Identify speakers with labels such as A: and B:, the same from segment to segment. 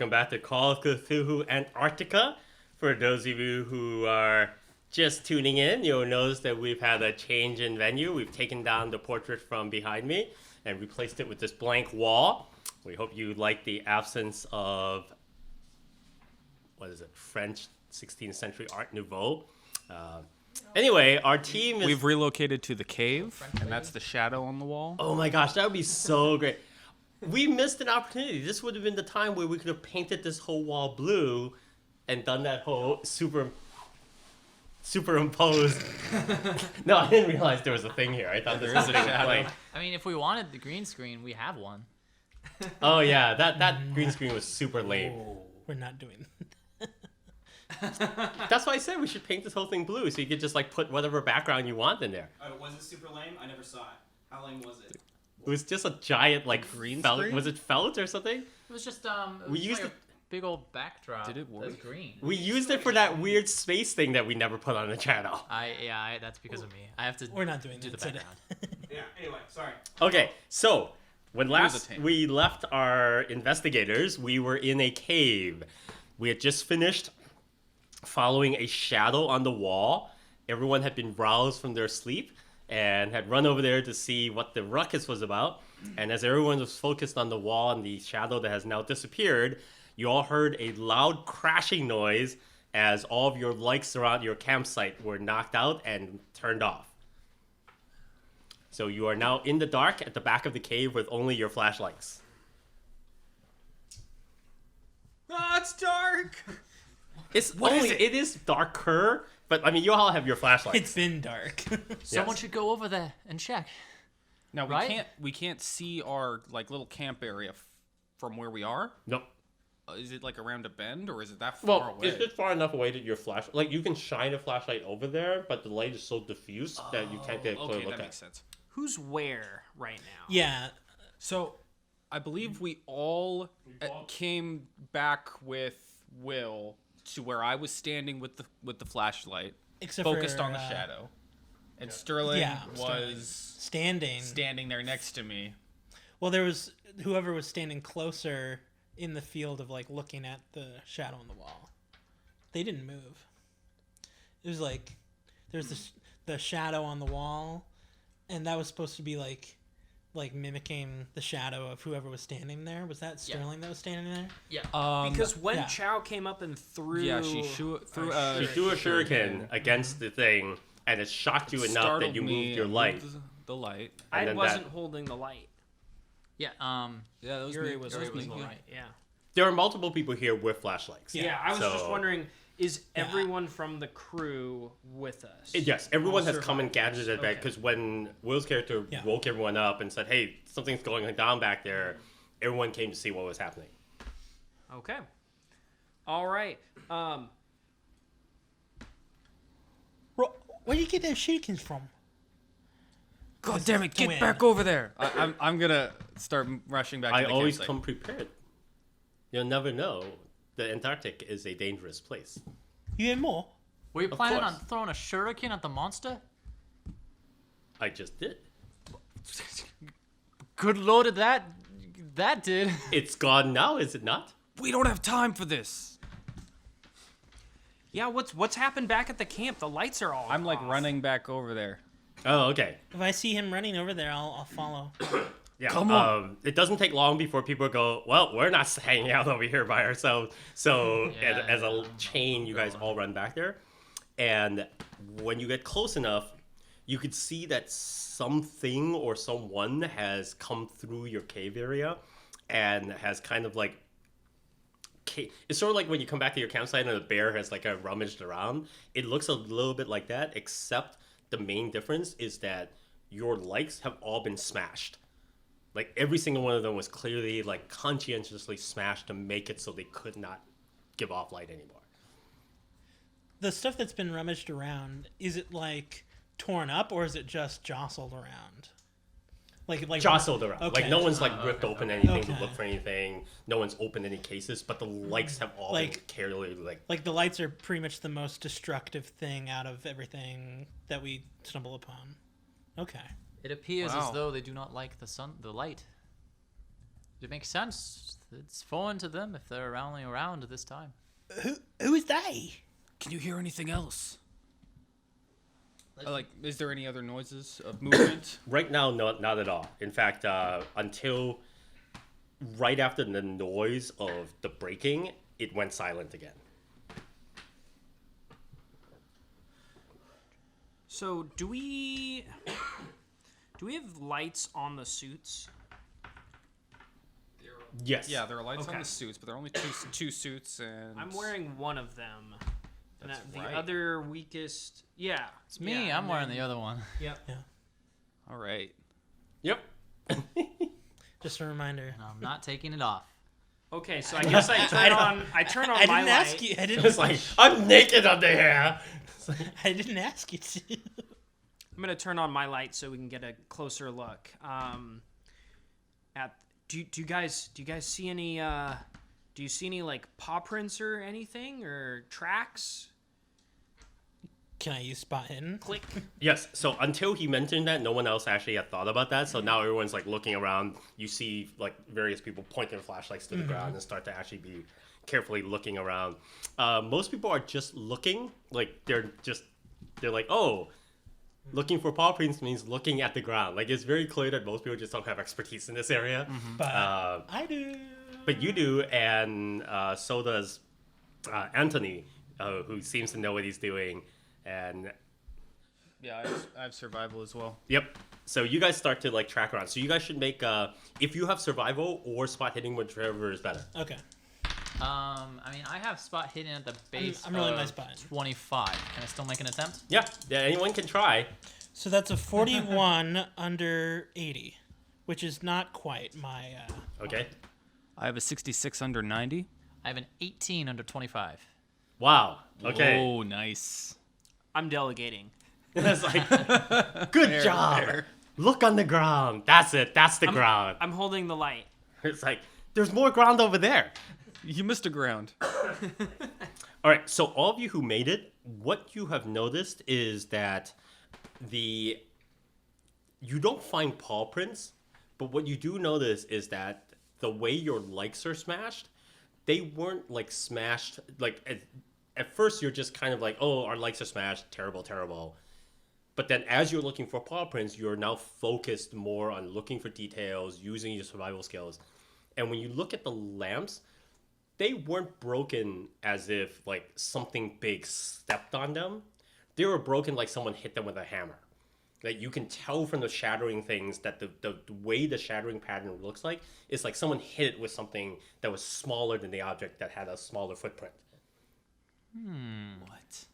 A: welcome back to Call of Cthulhu Antarctica. For those of you who are just tuning in, you'll notice that we've had a change in venue. We've taken down the portrait from behind me and replaced it with this blank wall. We hope you like the absence of, French 16th century Art Nouveau. Anyway, our team is...
B: We've relocated to the cave, and that's the shadow on the wall.
A: Oh my gosh, that would be so great. We missed an opportunity. This would have been the time where we could have painted this whole wall blue and done that whole superimposed. No, I didn't realize there was a thing here. I thought there was a shadow.
C: I mean, if we wanted the green screen, we have one.
A: Oh yeah, that green screen was super lame.
D: We're not doing
A: That's why I said we should paint this whole thing blue, so you could just like put whatever background you want in there.
E: Was it super lame? I never saw it. How lame was it?
A: It was just a giant like
B: green
A: felt.
B: screen?
A: Was it felt or something?
C: It was just
A: We used
C: like
A: it-
C: a big old backdrop.
B: Did it work?
C: That's green.
A: We used it for that weird space thing that we never put on the channel.
C: That's because of me. I have to.
D: We're not doing
C: do
D: that
C: the
D: today.
C: background.
E: Yeah, anyway, sorry.
A: Okay, so when last
B: tank.
A: we left our investigators, we were in a cave. We had just finished following a shadow on the wall. Everyone had been roused from their sleep and had run over there to see what the ruckus was about. And as everyone was focused on the wall and the shadow that has now disappeared, you all heard a loud crashing noise as all of your lights around your campsite were knocked out and turned off. So you are now in the dark at the back of the cave with only your flashlights.
E: Oh, it's dark!
A: It is darker, but I mean, you all have your flashlights.
D: It's been dark.
C: Someone should go over there and check.
B: Now
C: Right?
B: we can't see our like little camp area from where we are.
A: Nope.
B: Is it like around a bend, or is it that far
A: Well,
B: away?
A: it's just far enough away that your you can shine a flashlight over there, but the light is so diffuse that you can't get a clear
B: Okay,
A: look
B: that
A: at.
B: makes sense.
F: Who's where right now?
D: Yeah.
B: So, I believe we all came back with Will to where I was standing with the flashlight,
D: Except
B: focused
D: for,
B: on the shadow, and Sterling
D: Sterling.
B: was
D: standing
B: there next to me.
D: Well, there was whoever was standing closer in the field of like looking at the shadow on the wall. They didn't move. It was like there's the shadow on the wall, and that was supposed to be like mimicking the shadow of whoever was standing there. Was that Sterling that was standing there?
C: Yeah.
F: Because when
D: yeah.
F: Chow came up and threw...
B: She threw
A: She threw a shuriken against the thing, and it shocked you enough that you moved your light.
B: The light.
A: And
F: I
A: then
F: wasn't holding the light.
C: Yeah.
B: Yeah, that was
F: Yuri
B: me.
F: was
B: That
F: holding
B: me.
F: the light, yeah.
A: There are multiple people here with flashlights.
F: Yeah, I was just
A: So-
F: wondering, is everyone from the crew with us?
A: Yes, everyone
F: All
A: has come and
F: survivors.
A: gathered at back
F: Okay.
A: because when Will's character
D: Yeah.
A: woke everyone up and said, "Hey, something's going down back there," everyone came to see what was happening.
F: Okay. All right.
D: Where do you get those shurikens from?
B: God damn it! Get
D: Twin.
B: back over there! I'm gonna start rushing back.
A: I
B: to the
A: always
B: campsite.
A: come prepared. You'll never know. The Antarctic is a dangerous place.
D: You had more?
C: Were you
A: Of
C: planning
A: course.
C: on throwing a shuriken at the monster?
A: I just did.
C: Good lord, did that did.
A: It's gone now, is it not?
B: We don't have time for this.
F: Yeah, what's happened back at the camp? The lights are all
B: I'm like
F: off.
B: running back over there.
A: Oh, okay.
D: If I see him running over there, I'll follow.
A: Yeah.
B: Come on.
A: It doesn't take long before people go, well, we're not hanging out over here by ourselves. So
C: Yeah.
A: as a chain, you guys all run back there. And when you get close enough, you could see that something or someone has come through your cave area and has kind of like... It's sort of like when you come back to your campsite and a bear has like rummaged around. It looks a little bit like that, except the main difference is that your lights have all been smashed. Like every single one of them was clearly like conscientiously smashed to make it so they could not give off light anymore.
D: The stuff that's been rummaged around, is it like torn up or is it just jostled around? Like
A: Jostled around.
D: Okay.
A: Like no one's like ripped open anything to
D: Okay.
A: look for anything. No one's opened any cases, but the lights have all been carefully
D: Like the lights are pretty much the most destructive thing out of everything that we stumble upon. Okay.
C: It appears
B: Wow.
C: as though they do not like the light. It makes sense. It's foreign to them if they're only around at this time.
D: Who is they?
B: Can you hear anything else? Like, is there any other noises of movement?
A: Right now, not at all. In fact, until right after the noise of the breaking, it went silent again.
F: So do we have lights on the suits?
A: Yes.
B: Yeah, there are lights on
F: Okay.
B: the suits, but there are only two suits, and
F: I'm wearing one of them. And
B: That's
F: the
B: right.
F: other weakest. Yeah.
C: It's me. I'm wearing the other one.
F: Yep.
B: All right.
A: Yep.
D: Just a reminder.
C: And I'm not taking it off.
F: Okay, so I guess I turn on. I turn on
D: I
F: my
D: didn't
F: light.
D: ask you. I didn't.
A: It's like, I'm naked under here.
D: I didn't ask you to.
F: I'm gonna turn on my light so we can get a closer look. Do you guys see any? Do you see any like paw prints or anything or tracks?
D: Can I use spot hidden?
F: Click.
A: Yes. So until he mentioned that, no one else actually had thought about that. So now everyone's like looking around. You see like various people pointing flashlights to the ground and start to actually be carefully looking around. Most people are just looking. Like they're like, oh, looking for paw prints means looking at the ground. Like it's very clear that most people just don't have expertise in this area.
D: But I do.
A: But you do, and so does Anthony, who seems to know what he's doing. And
B: Yeah, I have survival as well.
A: yep. So you guys start to like track around. So you guys should make if you have survival or spot hitting, whichever is better.
D: Okay.
C: I mean, I have spot hidden at the base.
D: I'm rolling
C: of
D: my spot hidden.
C: 25. Can I still make an attempt?
A: Yeah, anyone can try.
D: So that's a 41 under 80, which is not quite my.
A: Okay.
B: I have a 66 under 90.
C: I have an 18 under 25.
A: Wow. Okay.
B: Oh, nice.
F: I'm delegating.
A: It's like, good job. Look on the ground. That's it. That's the ground.
F: I'm holding the light.
A: It's like there's more ground over there.
B: You missed a ground.
A: All right, so all of you who made it, what you have noticed is that you don't find paw prints, but what you do notice is that the way your likes are smashed, they weren't like smashed like at first you're just kind of like, oh, our likes are smashed, terrible, terrible. But then as you're looking for paw prints, you're now focused more on looking for details, using your survival skills. And when you look at the lamps, they weren't broken as if like something big stepped on them. They were broken like someone hit them with a hammer. Like you can tell from the shattering things that the way the shattering pattern looks like is like someone hit it with something that was smaller than the object that had a smaller footprint.
C: What?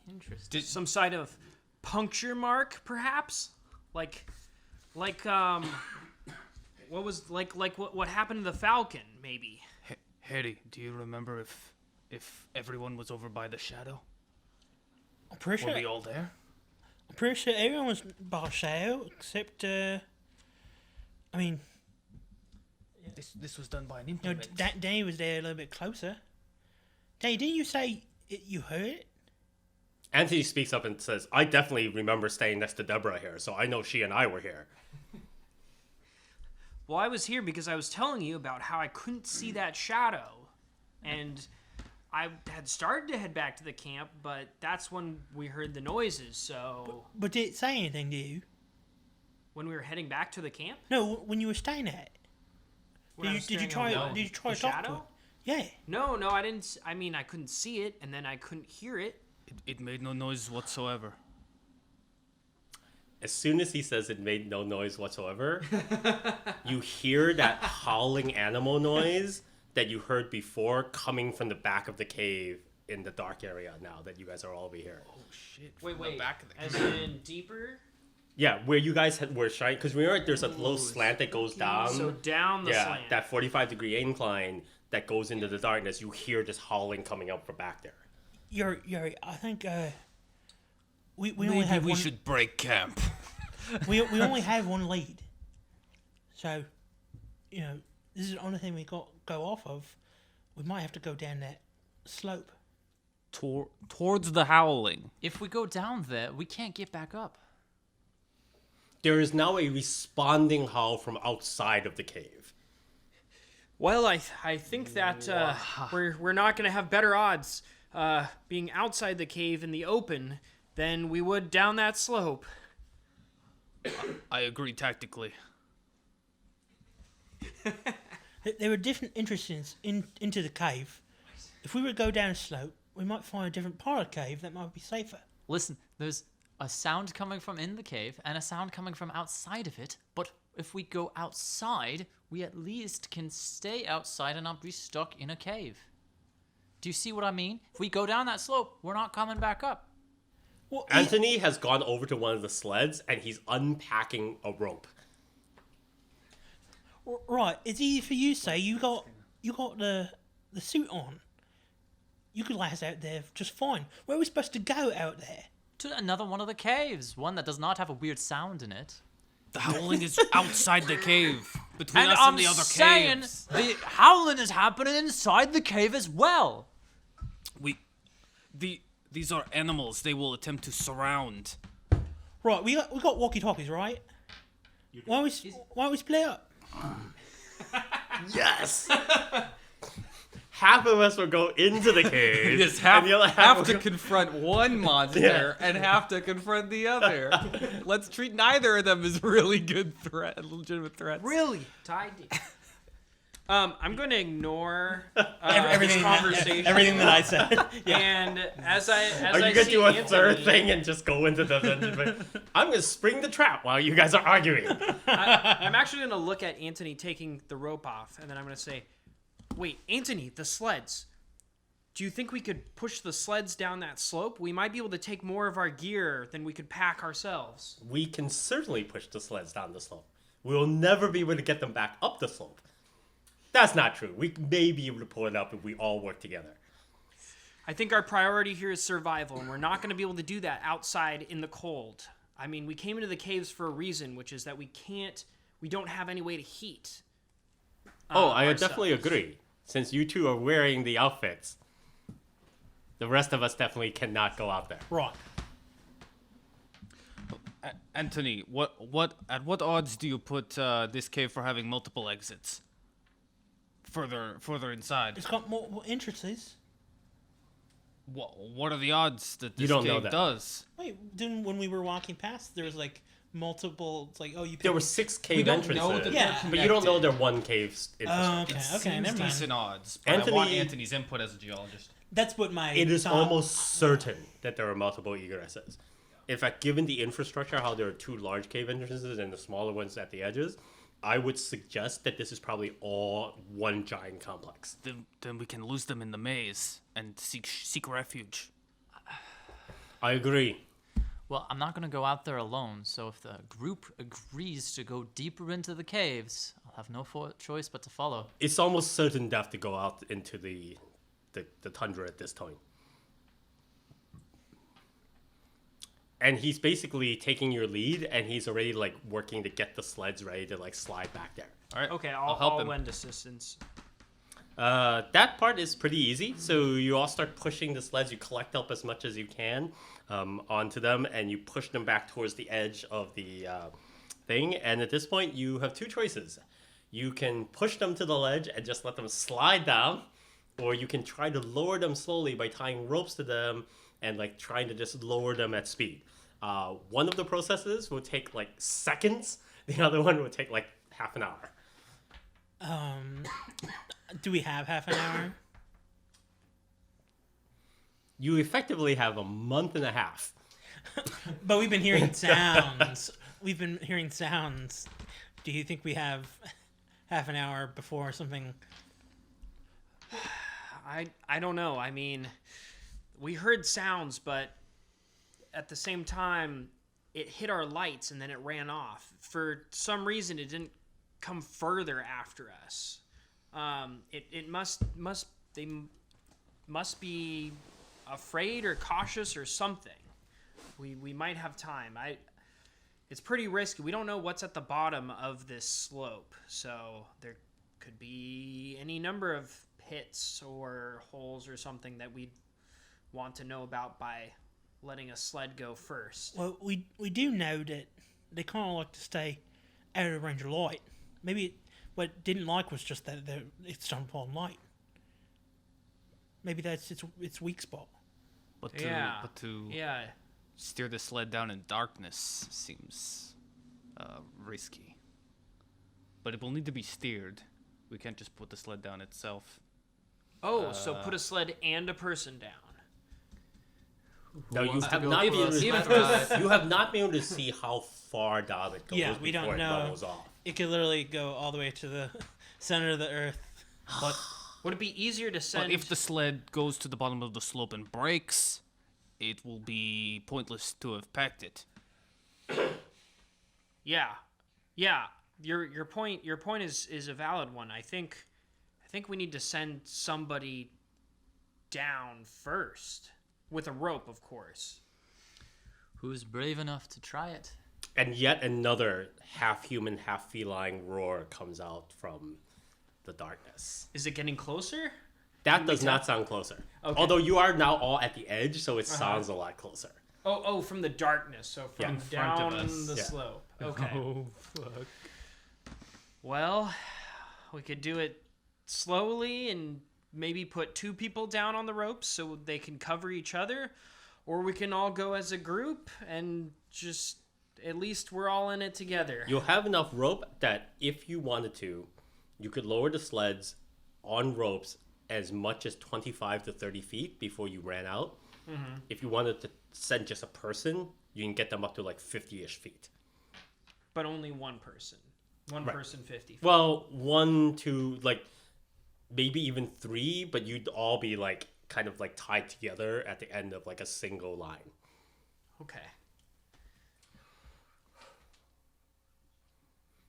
C: Interesting.
F: Some side of puncture mark, perhaps? Like what was what happened to the Falcon? Maybe.
G: Harry, do you remember if everyone was over by the shadow?
D: I'm pretty
G: Were
D: sure.
G: we all there?
D: I'm pretty sure everyone was by shadow except. I mean,
G: This was done by an
D: you know,
G: implement.
D: Danny was there a little bit closer. Danny, didn't you say you heard it?
A: Anthony speaks up and says, I definitely remember staying next to Deborah here, so I know she and I were here.
F: Well, I was here because I was telling you about how I couldn't see that shadow. And I had started to head back to the camp, but that's when we heard the noises, so...
D: But did it say anything to you?
F: When we were heading back to the camp?
D: No, when you were staying at it.
F: When I was
D: Did you
F: staring
D: try?
F: at
D: Did you try
F: the
D: to talk to
F: shadow?
D: it? Yeah.
F: No, I didn't. I mean, I couldn't see it, and then I couldn't hear it.
G: It made no noise whatsoever.
A: As soon as he says it made no noise whatsoever, you hear that howling animal noise that you heard before coming from the back of the cave in the dark area now that you guys are all over here.
G: Shit.
F: Wait.
B: back of the
F: As in deeper?
A: Yeah, where you guys were shining, because remember there's a little slant that goes down.
F: So down the
A: yeah,
F: slant.
A: that 45-degree incline that goes into the darkness. You hear this howling coming up from back there.
D: Yuri, I think we only
G: Maybe
D: have
G: we
D: one.
G: should break camp.
D: We only have one lead. So, you know, this is the only thing we got go off of. We might have to go down that slope.
B: Towards the howling.
C: If we go down there, we can't get back up.
A: There is now a responding howl from outside of the cave.
F: Well, I think that we're not gonna have better odds being outside the cave in the open than we would down that slope.
G: I agree tactically.
D: There are different entrances into the cave. If we were to go down a slope, we might find a different part of the cave that might be safer.
C: Listen, there's a sound coming from in the cave and a sound coming from outside of it, but if we go outside, we at least can stay outside and not be stuck in a cave. Do you see what I mean? If we go down that slope, we're not coming back up.
D: Well,
A: Anthony has gone over to one of the sleds and he's unpacking a rope.
D: Right, it's easy for you to say. You got the suit on. You could last out there just fine. Where are we supposed to go out there?
C: To another one of the caves, one that does not have a weird sound in it.
G: The howling is outside the cave, between
C: And
G: us
C: I'm
G: and the other
C: saying
G: caves.
C: the howling is happening inside the cave as well.
G: These are animals. They will attempt to surround.
D: Right, we got walkie talkies, right? Why don't we split up?
A: Yes! Half of us will go into the cave.
B: Just
A: and the other half will
B: to
A: go-
B: confront one monster and have to confront the other. Let's treat neither of them as really good legitimate threats.
F: Really? Tied. I'm going to ignore
D: Everything,
F: this conversation.
D: everything that I said. Yeah.
F: And as I
A: Are you
F: see
A: gonna do a
F: Anthony,
A: third thing and just go into the dungeon? I'm gonna spring the trap while you guys are arguing.
F: I'm actually going to look at Anthony taking the rope off, and then I'm going to say, "Wait, Anthony, the sleds. Do you think we could push the sleds down that slope? We might be able to take more of our gear than we could pack ourselves."
A: We can certainly push the sleds down the slope. We will never be able to get them back up the slope. That's not true. We may be able to pull it up if we all work together.
F: I think our priority here is survival, and we're not going to be able to do that outside in the cold. I mean, we came into the caves for a reason, which is that we don't have any way to heat.
A: I
F: ourselves.
A: definitely agree. Since you two are wearing the outfits, the rest of us definitely cannot go out there.
D: Right.
G: Anthony, at what odds do you put this cave for having multiple exits? Further inside.
D: It's got multiple entrances.
G: What are the odds that this
A: You don't know
G: cave
A: that.
G: does?
D: Wait, didn't when we were walking past, there was like multiple. It's like, oh, you.
A: There were
D: picked-
A: 6 cave
B: don't
A: entrances.
B: know that
D: Yeah.
A: But you don't know they're one cave's
D: Oh,
A: infrastructure.
D: okay,
G: Seems
D: never mind.
G: decent odds, but I want
A: Anthony-
G: Anthony's input as a geologist.
D: That's what my.
A: It is
D: thought-
A: almost certain that there are multiple egresses. In fact, given the infrastructure, how there are 2 large cave entrances and the smaller ones at the edges, I would suggest that this is probably all one giant complex.
G: Then we can lose them in the maze and seek refuge.
A: I agree.
C: Well, I'm not going to go out there alone, so if the group agrees to go deeper into the caves, I'll have no choice but to follow.
A: It's almost certain death to go out into the tundra at this time. And he's basically taking your lead, and he's already like working to get the sleds ready to like slide back there.
G: All right.
F: Okay,
G: I'll help him.
F: lend assistance.
A: That part is pretty easy. So you all start pushing the sleds. You collect up as much as you can onto them, and you push them back towards the edge of the thing. And at this point, you have 2 choices. You can push them to the ledge and just let them slide down, or you can try to lower them slowly by tying ropes to them and like trying to just lower them at speed. One of the processes will take like seconds. The other one will take like half an hour.
D: Do we have half an hour?
A: You effectively have a month and a half.
D: But we've been hearing sounds. We've been hearing sounds. Do you think we have half an hour before something?
F: I don't know. I mean, we heard sounds, but at the same time, it hit our lights and then it ran off. For some reason, it didn't come further after us. It must be afraid or cautious or something. We might have time. It's pretty risky. We don't know what's at the bottom of this slope, so there could be any number of pits or holes or something that we'd want to know about by letting a sled go first.
D: Well, we do know that they kind of like to stay out of range of light. Maybe what it didn't like was just that it's on palm light. Maybe that's its weak spot.
G: But
F: Yeah.
G: to
F: Yeah.
G: steer the sled down in darkness seems risky. But it will need to be steered. We can't just put the sled down itself.
F: Oh, so put a sled and a person down.
A: No, you
C: wants to
A: have
C: go
A: not been able
C: first?
A: to,
C: Let's
A: you have not been able to see how far down it goes
D: Yeah, we
A: before
D: don't
A: it
D: know.
A: bubbles off.
D: It could literally go all the way to the center of the earth.
F: But would it be easier to
G: But
F: send?
G: if the sled goes to the bottom of the slope and breaks, it will be pointless to have packed it.
F: Yeah. Your point is a valid one. I think we need to send somebody down first with a rope, of course.
C: Who's brave enough to try it?
A: And yet another half human, half feline roar comes out from the darkness.
F: Is it getting closer?
A: That does not sound closer.
F: Okay.
A: Although you are now all at the edge, so it sounds a lot closer.
F: Oh, from the darkness. So from
A: Yeah,
G: front of
F: down
G: us.
F: the
A: Yeah.
F: slope. Okay.
G: Oh, fuck.
F: Well, we could do it slowly and maybe put 2 people down on the ropes so they can cover each other, or we can all go as a group and just at least we're all in it together.
A: You'll have enough rope that if you wanted to, you could lower the sleds on ropes as much as 25 to 30 feet before you ran out.
F: Mm-hmm.
A: If you wanted to send just a person, you can get them up to like 50-ish feet.
F: But only one person. One
A: Right.
F: person 50 feet.
A: Well, 1, 2, like maybe even 3, but you'd all be like kind of like tied together at the end of like a single line.
F: Okay.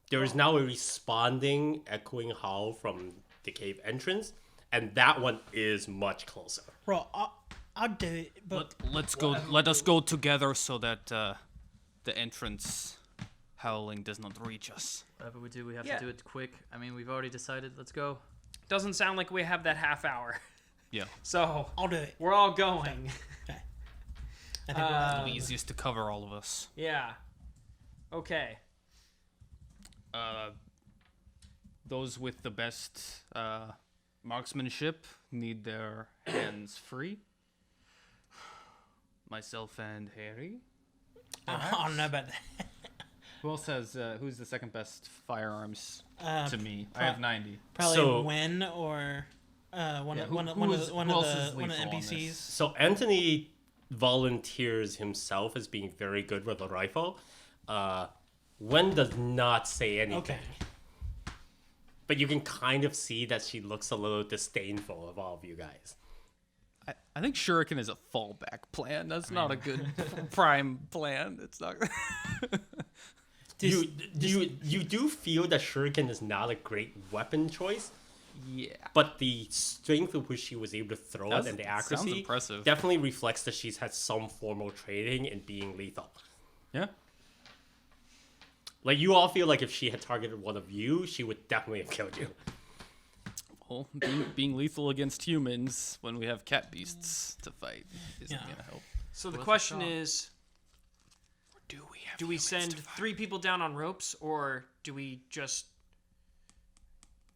A: There is now a responding, echoing howl from the cave entrance, and that one is much closer.
D: Right, I'll do it, but
G: Let us go together so that the entrance howling does not reach us.
C: Whatever we do, we have
F: Yeah.
C: to do it quick. I mean, we've already decided. Let's go.
F: Doesn't sound like we have that half hour.
G: Yeah.
F: So
D: I'll do it.
F: we're all going.
D: Okay. I think we'll
G: The easiest to cover all of us.
F: Yeah. Okay.
G: Those with the best marksmanship need their hands free. Myself and Harry.
D: I don't know about that.
G: Who else has? Who's the second best firearms
D: Uh,
G: to me? I have 90.
D: Probably
A: So-
D: Wen or one
G: Yeah,
D: of
G: who-
D: one
G: who
D: of
G: is-
D: the one
G: who
D: of
G: else
D: the
G: is
D: one of the
G: lethal on this?
D: NPCs.
A: So Anthony volunteers himself as being very good with a rifle. Wen does not say anything.
D: Okay.
A: But you can kind of see that she looks a little disdainful of all of you guys.
G: I think Shuriken is a fallback plan. That's not a good prime plan. It's not.
A: You do feel that Shuriken is not a great weapon choice,
G: Yeah.
A: but the strength with which she was able to throw it and the
G: Sounds
A: accuracy
G: impressive.
A: definitely reflects that she's had some formal training in being lethal.
G: Yeah.
A: Like, you all feel like if she had targeted one of you, she would definitely have killed you.
G: Well, being lethal against humans when we have cat beasts to fight isn't
D: Yeah.
G: gonna help.
F: So the
C: Worth a
F: question
C: shot.
F: is,
G: Do we have?
F: do we send 3 people down on ropes, or do we just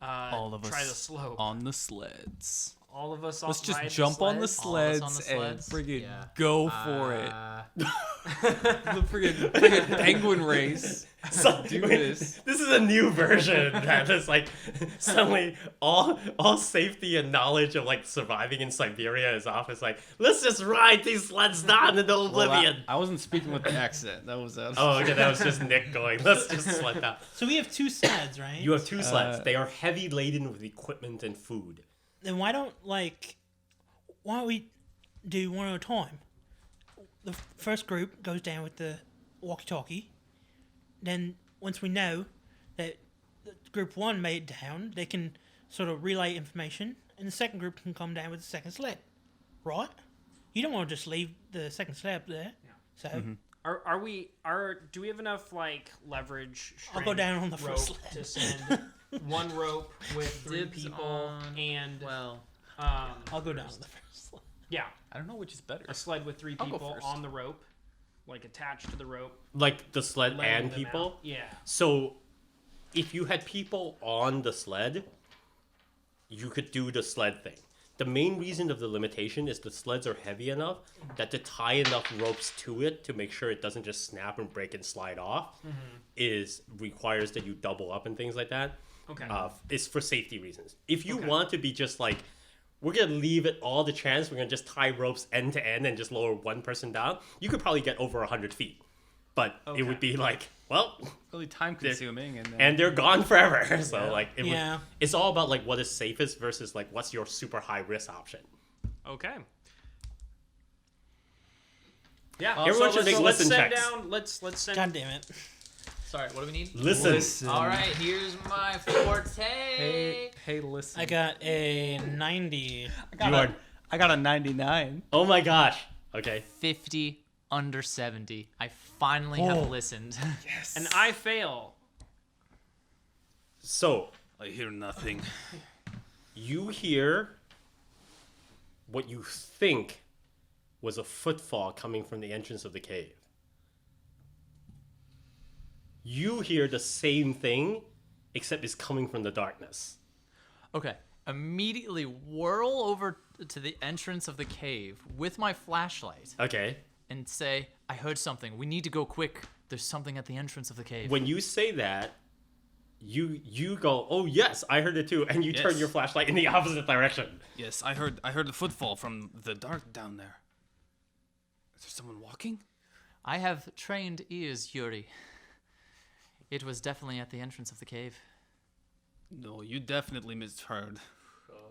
G: all of
F: try
G: us
F: the slope?
G: on the sleds?
F: All of us.
G: Let's just
F: ride
G: jump on the
F: sleds?
C: All of us
G: sleds,
C: on the sleds?
G: and friggin'
C: Yeah.
G: go for it. The friggin' penguin race.
A: So,
G: Do this.
A: This is a new version that is like suddenly all safety and knowledge of like surviving in Siberia is off. It's like, let's just ride these sleds down into oblivion.
G: I wasn't speaking with the accent. That was
A: Oh, okay, that was just Nick going, let's just sled down.
D: So we have 2 sleds, right?
A: You have 2 sleds. They are heavy laden with equipment and food.
D: Then why don't we do one at a time? The first group goes down with the walkie-talkie. Then once we know that group 1 made it down, they can sort of relay information, and the second group can come down with the second sled, right? You don't want to just leave the second sled there. So
F: Do we have enough like leverage?
D: I'll go down on the
F: rope
D: first sled.
F: to send one rope with 3
C: Dibs
F: people
C: on-
F: and
C: Well,
D: I'll go down on the first sled.
F: yeah,
G: I don't know which is better.
F: a sled with 3
G: I'll go
F: people
G: first.
F: on the rope, like attached to the rope.
A: Like the sled
F: letting
A: and
F: them
A: people.
F: out. Yeah.
A: So if you had people on the sled, you could do the sled thing. The main reason of the limitation is the sleds are heavy enough that to tie enough ropes to it to make sure it doesn't just snap and break and slide off requires that you double up and things like that.
F: Okay.
A: It's for safety reasons. If you want to be just like, we're going to leave it all the chance, we're going to just tie ropes end to end and just lower one person down, you could probably get over 100 feet. But it would be like, well,
G: Really time consuming,
A: and they're gone forever. So like,
D: Yeah.
A: it's all about like what is safest versus like what's your super high risk option.
F: Okay. Yeah.
A: Everyone should make
F: let's
A: listen
F: send
A: checks.
F: down. Let's send.
D: God damn it.
C: Sorry, what do we need?
A: Listen.
C: All right, here's my forte.
G: Hey, listen.
D: I got a 90.
G: I got a 99.
A: Oh my gosh. Okay.
C: 50 under 70. I finally have listened.
F: And I fail.
A: So
G: I hear nothing.
A: you hear what you think was a footfall coming from the entrance of the cave. You hear the same thing, except it's coming from the darkness.
C: Okay. Immediately whirl over to the entrance of the cave with my flashlight
A: Okay.
C: and say, I heard something. We need to go quick. There's something at the entrance of the cave.
A: When you say that, you go, oh yes, I heard it too, and you turn
G: Yes.
A: your flashlight in the opposite direction.
G: Yes, I heard a footfall from the dark down there. Is there someone walking?
C: I have trained ears, Yuri. It was definitely at the entrance of the cave.
G: No, you definitely misheard.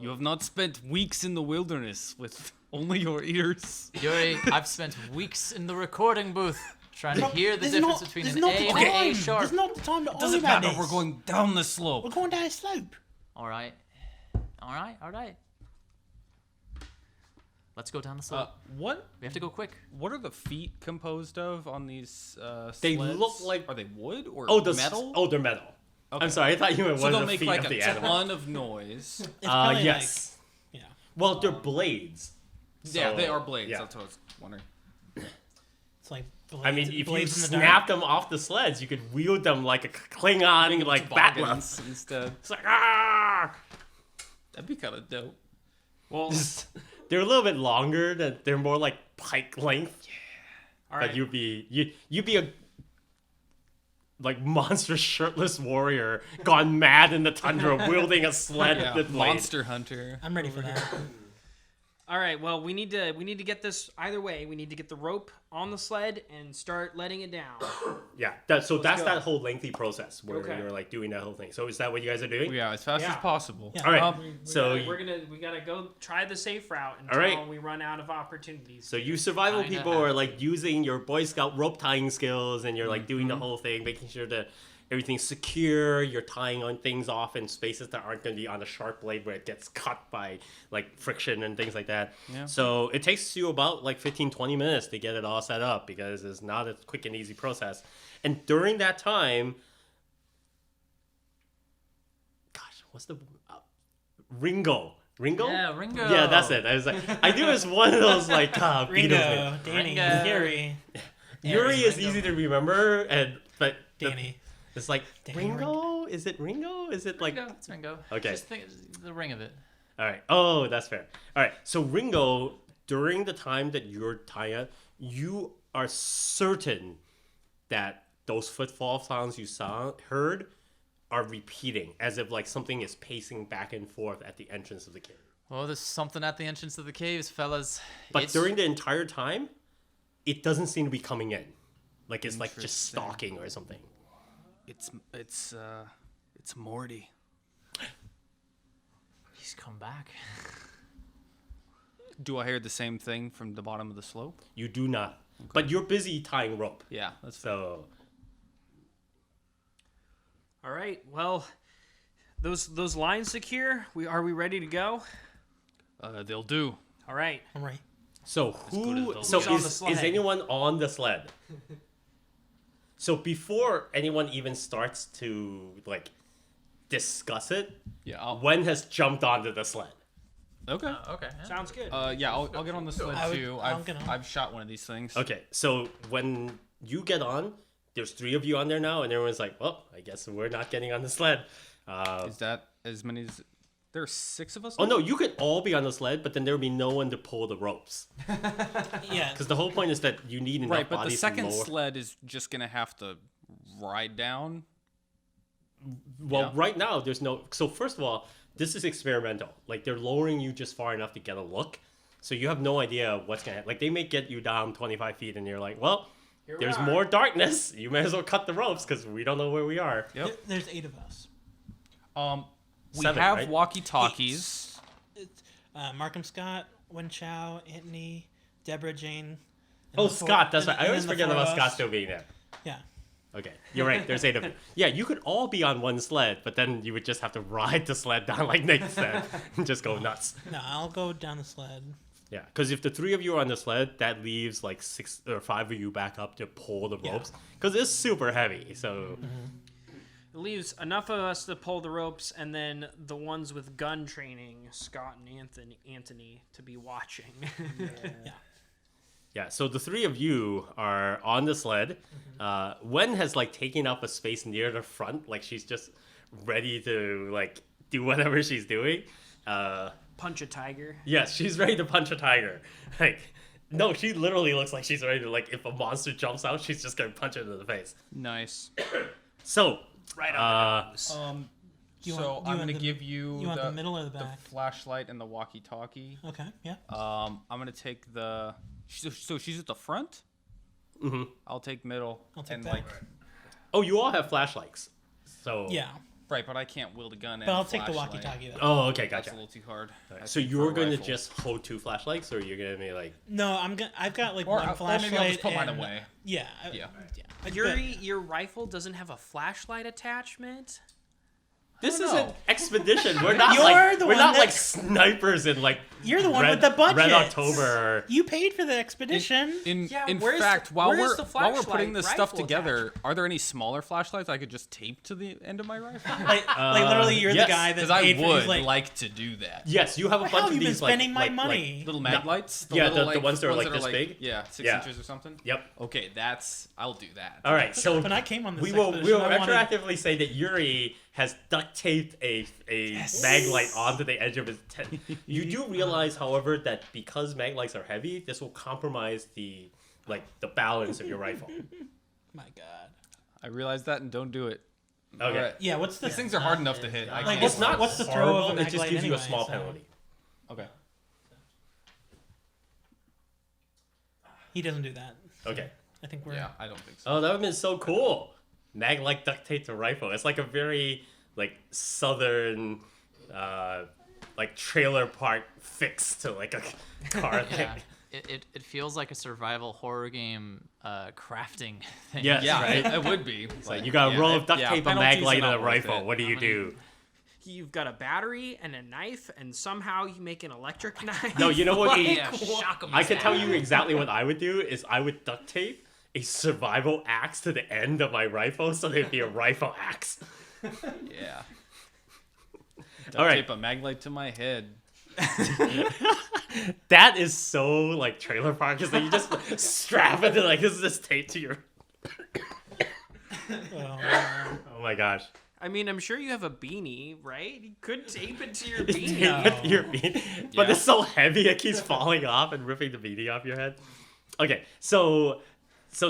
G: You have not spent weeks in the wilderness with only your ears.
C: Yuri, I've spent weeks in the recording booth trying to hear the
D: There's
C: difference
D: not-
C: between
D: there's
C: an
D: not
C: A
D: the
C: and an A
D: time.
C: sharp.
D: There's not the time to
G: Doesn't
D: argue about
G: matter.
D: this.
G: We're going down the slope.
D: We're going down a slope.
C: All right. All right. Let's go down the slope.
G: What
C: We have to go quick.
G: What are the feet composed of on these
A: They
G: sleds?
A: look like-
G: Are they wood or
A: metal? Oh, they're metal.
G: Okay.
A: I'm sorry, I thought you meant
G: So
A: one
G: they'll
A: of the
G: make
A: feet
G: like
A: of
G: a
A: the animal.
G: ton of noise.
D: It's probably
A: Yes.
D: like, yeah.
A: Well, they're blades.
G: Yeah,
A: So,
G: they are blades.
A: yeah.
G: That's what I was wondering.
D: It's like blades,
A: I mean, if you
D: blades in the
A: snap
D: dark.
A: them off the sleds, you could wield them like a Klingon, like batleth.
G: Toboggans instead.
A: It's like, ah!
G: That'd be kind of dope.
F: Well,
A: They're a little bit longer. They're more like pike length.
F: all
A: Like
F: right.
A: you'd be a like monstrous shirtless warrior gone mad in the tundra wielding a sled
G: Yeah,
A: with blade.
G: Monster Hunter.
D: I'm ready for that.
F: All right. Well, we need to get this either way. We need to get the rope on the sled and start letting it down.
A: Yeah, that's
F: go.
A: that whole lengthy process where
F: Okay.
A: you're like doing that whole thing. So is that what you guys are doing?
G: Yeah, as fast
F: Yeah.
G: as possible.
D: Yeah.
A: All right.
F: We
A: So
F: gotta go try the safe route until
A: right.
F: we run out of opportunities.
A: So you survival
C: Kinda
A: people are like using your Boy Scout rope tying skills, and you're like doing
G: Mm-hmm.
A: the whole thing, making sure that everything's secure. You're tying on things off in spaces that aren't going to be on a sharp blade where it gets cut by like friction and things like that.
G: Yeah.
A: So it takes you about like 15-20 minutes to get it all set up because it's not a quick and easy process. And during that time, gosh, what's the Ringo? Ringo?
C: Yeah, Ringo.
A: Yeah, that's it. I was like, I knew it was one of those like Beatles.
D: Ringo, Danny,
C: Ringo.
D: Yuri,
A: Yuri is
C: Ringo.
A: easy to remember, but
D: Danny.
A: it's like
D: Danny
A: Ringo. Is it Ringo? Is it like?
C: Ringo. It's Ringo.
A: Okay.
C: Just think the ring of it.
A: All right. Oh, that's fair. All right. So Ringo, during the time that you're tying, you are certain that those footfall sounds you heard are repeating, as if like something is pacing back and forth at the entrance of the cave.
C: Oh, there's something at the entrance of the caves, fellas.
A: But
C: It's-
A: during the entire time, it doesn't seem to be coming in. Like it's like just
G: Interesting.
A: stalking or something.
G: It's Morty.
C: He's come back.
G: Do I hear the same thing from the bottom of the slope?
A: You do not. But you're busy tying rope.
G: Yeah, that's
A: So
F: All right. Well, those lines secure. Are we ready to go?
G: they'll do.
F: All right.
D: I'm right.
A: So
G: good
A: who?
G: as
A: So
F: Who's on the
A: is
F: sled?
A: anyone on the sled? So before anyone even starts to like discuss it,
G: Yeah. I'll,
A: Wen has jumped onto the sled.
G: okay.
C: Okay. Yeah.
F: Sounds good.
G: Yeah, I'll get on the sled
D: I would-
G: too.
D: I'll get on.
G: I've shot one of these things.
A: Okay, so when you get on, there's 3 of you on there now, and everyone's like, well, I guess we're not getting on the sled.
G: Is that as many as... There are 6 of us
A: Oh
G: now?
A: no, you could all be on the sled, but then there would be no one to pull the ropes.
D: Yeah.
A: Because the whole point is that you need enough
G: Right, but the
A: bodies
G: second
A: to lower.
G: sled is just going to have to ride down.
A: Well,
G: Yeah.
A: right now there's no. So first of all, this is experimental. Like they're lowering you just far enough to get a look, so you have no idea what's gonna happen. Like they may get you down 25 feet, and you're like, well, there's more darkness. You may as well cut the ropes because we don't know where we are.
G: Yep.
D: There's 8 of us.
G: We
A: 7,
G: have
A: right?
G: walkie-talkies.
D: It's Markham Scott, Wen Chao, Anthony, Deborah Jane. and
A: Oh,
D: the four-
A: Scott. That's
D: and-
A: right. I
D: and
A: always
D: then the
A: forget
D: 4
A: about
D: of
A: Scott
D: us.
A: still being there.
D: Yeah.
A: Okay, you're right. There's 8 of you. Yeah, you could all be on one sled, but then you would just have to ride the sled down like Nate said and just go nuts.
D: No, I'll go down the sled.
A: Yeah, because if the 3 of you are on the sled, that leaves like 6 or 5 of you back up to pull the
D: Yeah.
A: ropes because it's super heavy. So
F: It leaves enough of us to pull the ropes, and then the ones with gun training, Scott and Anthony, to be watching.
A: yeah, so the 3 of you are on the sled. Wen has like taken up a space near the front, like she's just ready to like do whatever she's doing.
F: Punch a tiger.
A: Yes, she's ready to punch a tiger. Like, no, she literally looks like she's ready to like if a monster jumps out, she's just gonna punch it in the face.
G: Nice.
A: So,
F: Right on the nose.
D: You
G: So
D: want- you
G: I'm
D: want
G: going to
D: the-
G: give you,
D: you want the middle or the back?
G: flashlight and the walkie-talkie.
D: Okay, yeah.
G: I'm going to take the... So she's at the front?
A: mm-hmm.
G: I'll take middle.
D: I'll take
G: and
D: that.
G: like...
A: Oh, you all have flashlights. So
D: Yeah.
G: Right, but I can't wield a gun
D: But
G: and
D: I'll
G: a
D: take the
G: flashlight.
D: walkie-talkie, though.
A: Oh, okay,
G: That's
A: gotcha.
G: a little too hard. I
A: So
G: think,
A: you're
G: for a
A: going to
G: rifle.
A: just hold 2 flashlights, or you're going to be like,
D: No, I've got like
G: Or
D: one flashlight.
G: maybe I'll just put mine
D: and-
G: away.
D: Yeah.
G: Yeah.
D: But-
F: Yuri, your rifle doesn't have a flashlight attachment?
A: this
G: don't
A: is an
G: know.
A: expedition. We're not
D: You're
A: like
D: the
A: we're
D: one
A: not
D: that-
A: like snipers in like
D: You're the one
A: Red,
D: with the budget.
A: Red October.
D: You paid for the expedition.
G: In
F: Yeah,
G: in
F: where's
G: fact,
F: the-
G: while
F: where's
G: we're
F: the
G: while we're putting
F: flashlight
G: this stuff
F: rifle
G: together, are there any smaller flashlights I could just tape to the end of my rifle?
D: like literally, you're
A: yes,
D: the guy that
G: Because I
D: paid for
G: would
D: these, like,
G: to do that.
A: Yes, you have a
D: How
A: bunch
D: have
A: of
D: you been
A: these like
D: spending my
A: like-
D: money?
G: Little mag lights?
A: Yeah,
G: little,
A: the ones that are like this big?
G: Yeah, 6
A: Yeah.
G: inches or something?
A: Yep.
G: Okay, I'll do that.
A: All right, so
D: When I came on this
A: we will
D: expedition, I wanted-
A: retroactively say that Yuri has duct taped a mag light onto the edge of his tent. You do realize, however, that because mag lights are heavy, this will compromise the balance of your rifle.
D: My God.
G: I realize that and don't do it.
A: Okay.
G: Alright.
D: Yeah. What's the?
G: These things are hard enough to hit. I
D: Like,
G: can't-
A: It's not
D: What's the throw
A: horrible,
D: of a
A: it
D: mag
A: just
D: light
A: gives you a
D: anyway,
A: small
D: so-
A: penalty.
G: Okay.
D: He doesn't do that.
A: Okay.
D: I think we're.
G: Yeah, I don't think so.
A: Oh, that would have been so cool. Mag light duct tape to rifle. It's like a very like southern like trailer park fix to like a car thing.
C: Yeah. It feels like a survival horror game crafting thing.
A: Yes,
G: Yeah,
A: right?
G: it would be.
A: It's like you got a roll of duct tape, a mag light, and a rifle. What do you do?
F: You've got a battery and a knife, and somehow you make an electric knife.
A: No, you know what?
F: Like,
C: Yeah, shock 'em
A: I can tell
C: down.
A: you exactly what I would do is I would duct tape a survival axe to the end of my rifle so there'd be a rifle axe.
G: Yeah.
A: All right.
G: Tape a mag light to my head.
A: That is so like trailer park is that you just strap it to like this is this tape to your Oh my gosh.
F: I mean, I'm sure you have a beanie, right? You could tape it to your
A: Tape
F: beanie.
A: it to your beanie. But
G: Yeah.
A: it's so heavy it keeps falling off and ripping the beanie off your head. Okay, so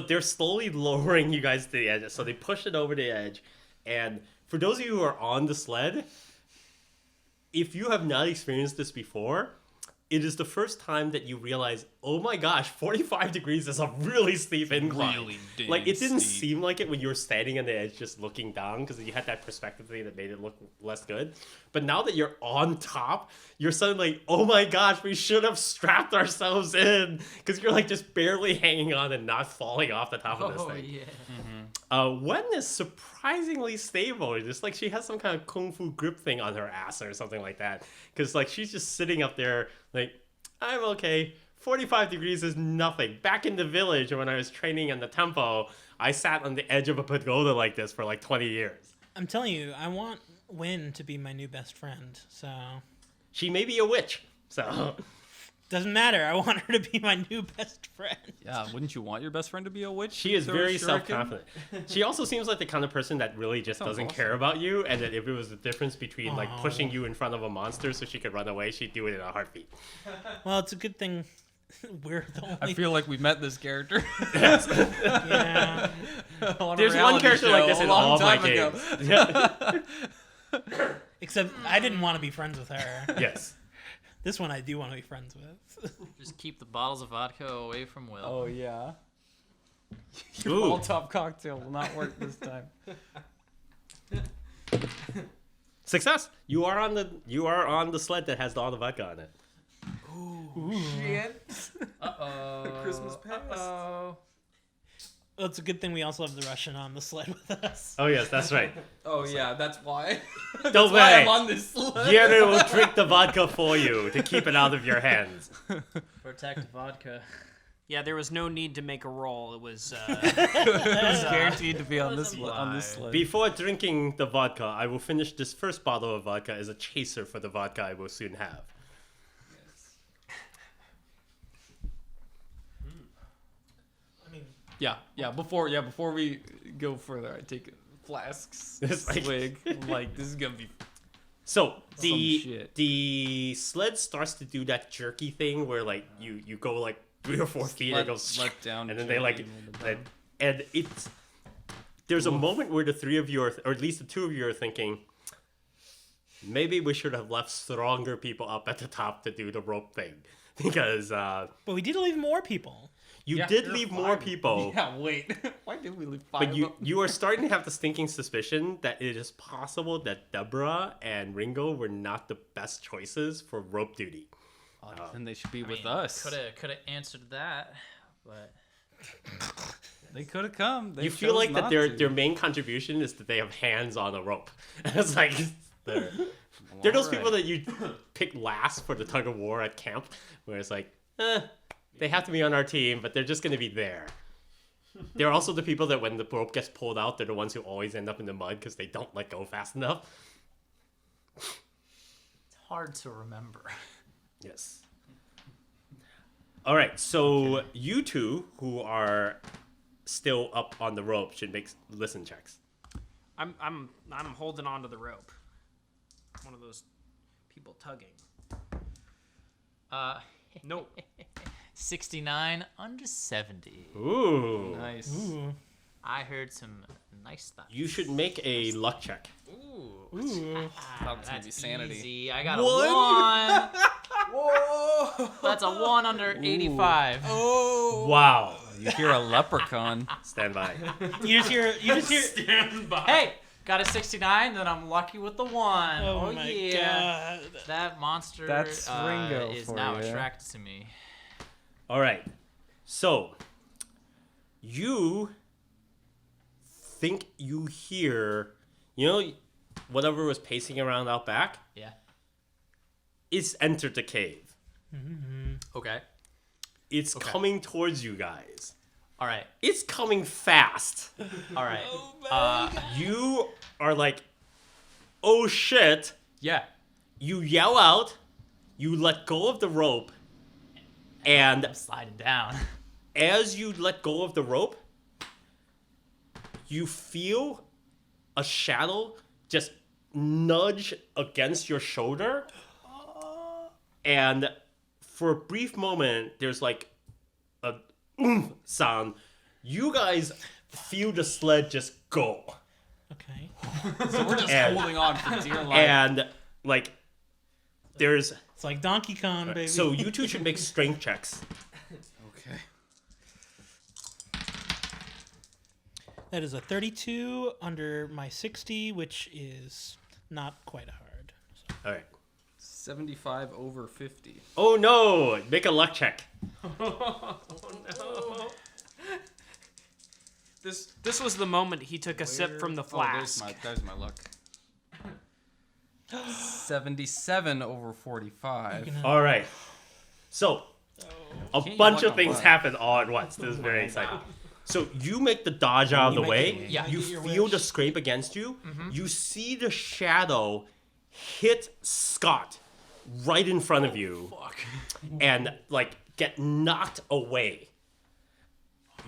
A: they're slowly lowering you guys to the edge. So they push it over the edge. And for those of you who are on the sled, if you have not experienced this before, it is the first time that you realize, oh my gosh, 45 degrees is a really steep incline.
G: Really
A: Like, it
G: dang
A: didn't
G: steep.
A: seem like it when you were standing on the edge just looking down because you had that perspective thing that made it look less good. But now that you're on top, you're suddenly like, oh my gosh, we should have strapped ourselves in because you're like just barely hanging on and not falling off the top of this
C: Oh
A: thing.
C: yeah.
A: Wen is surprisingly stable. It's like she has some kind of kung fu grip thing on her ass or something like that. Because like she's just sitting up there like, I'm okay. 45 degrees is nothing. Back in the village when I was training in the temple, I sat on the edge of a pagoda like this for like 20 years.
D: I'm telling you, I want Win to be my new best friend. So
A: She may be a witch. So
D: Doesn't matter. I want her to be my new best friend.
G: Yeah, wouldn't you want your best friend to be a witch?
A: She is
G: Throw a
A: very
G: shuriken?
A: self-confident. She also seems like the kind of person that really just
G: Sounds
A: doesn't
G: awesome.
A: care about you, and that if it was the difference between like
D: Aw.
A: pushing you in front of a monster so she could run away, she'd do it in a heartbeat.
D: Well, it's a good thing we're the only.
G: I feel like we met this character.
D: Yeah.
G: on a
A: There's one
G: reality
A: character like
G: show
A: this
G: a
A: in
G: long
A: all of my
G: time ago.
A: games. Yeah.
D: Except I didn't want to be friends with her.
A: Yes.
D: This one I do want to be friends with.
C: Just keep the bottles of vodka away from Will.
G: Oh yeah. Your
A: Ooh.
G: Molotov cocktail will not work this time.
A: Success. You are on the sled that has all the vodka on it.
G: Shit.
C: Uh-oh.
G: Christmas past.
C: Uh-oh.
D: Well, it's a good thing we also have the Russian on the sled with us.
A: Oh yes, that's right.
G: Oh yeah, that's why.
A: Don't
G: That's why I'm
A: worry.
G: on this sled.
A: Yuri will drink the vodka for you to keep it out of your hands.
C: Protect vodka.
F: Yeah, there was no need to make a roll. It was.
G: It's guaranteed to be on
C: Wasn't
G: this
C: live.
G: sled.
A: Before drinking the vodka, I will finish this first bottle of vodka as a chaser for the vodka I will soon have.
D: I mean,
G: Yeah. Before we go further, I take flasks,
A: It's like-
G: swig. I'm like, this is gonna be.
A: So
G: Some shit.
A: the sled starts to do that jerky thing where like you go like 3 or 4 feet and it goes
G: let down,
A: and then they like
G: jerky a little bit
A: and it's there's a moment where the 3 of you are, or at least the 2 of you are thinking, maybe we should have left stronger people up at the top to do the rope thing because
D: but we did leave more people.
A: you
G: Yeah,
A: did
G: there are
A: leave more
G: 5.
A: people.
G: Yeah, wait. Why did we leave 5?
A: But you are starting to have the stinking suspicion that it is possible that Deborah and Ringo were not the best choices for rope duty.
G: Then they should be with
C: mean,
G: us.
C: Could have answered that, but
G: They could have come. They
A: You feel
G: chose
A: like that
G: not
A: their
G: to.
A: their main contribution is that they have hands on a rope. It's like they're those people
G: Alright.
A: that you pick last for the tug of war at camp, where it's like, they have to be on our team, but they're just gonna be there. They're also the people that when the rope gets pulled out, they're the ones who always end up in the mud because they don't let go fast enough.
C: it's hard to remember.
A: Yes. All right, so you two who are still up on the rope should make listen checks.
F: I'm holding on to the rope. One of those people tugging. Nope.
C: 69 under 70.
A: Ooh.
G: Nice.
D: Ooh.
C: I heard some nice stuff.
A: You should make a luck check.
C: Ooh.
D: Ooh.
G: Thought it was gonna
C: That's
G: be sanity.
C: easy. I got a 1.
G: Whoa!
C: That's a 1 under 85.
G: Oh!
A: Wow.
G: You hear a leprechaun?
A: Stand by.
D: You just hear.
C: Hey, got a 69, then I'm lucky with the 1.
D: Oh, my god.
C: That monster
G: That's Ringo
C: is
G: for
C: now
G: you.
C: attracted to me.
A: All right. So, you think you hear, whatever was pacing around out back,
C: Yeah.
A: it's entered the cave.
C: Okay.
A: It's
C: Okay.
A: coming towards you guys.
C: All right.
A: It's coming fast.
C: All right.
A: You are like, oh shit.
C: Yeah.
A: You yell out, you let go of the rope, and
C: I'm sliding down.
A: as you let go of the rope, you feel a shadow just nudge against your shoulder. And for a brief moment, there's like a sound. You guys feel the sled just go.
D: Okay.
G: So we're just
A: And-
G: holding on for dear life.
A: And like, there's.
D: It's like Donkey Kong, baby.
A: So you two should make strength checks.
G: Okay.
D: That is a 32 under my 60, which is not quite hard. So.
A: All right.
G: 75 over 50.
A: Oh no! Make a luck check.
F: This was the moment he took a sip from the flask.
G: There's my luck. 77 over 45.
A: All right. So, a
G: Can't
A: bunch
G: you
A: of
G: walk on
A: things
G: by?
A: happen all at once. This is very exciting. So you make the dodge out of the
D: make
A: way.
D: it-
C: Yeah.
A: You
D: get your
A: feel
D: wish.
A: the scrape against you. You see the shadow hit Scott right in front of you and like get knocked away.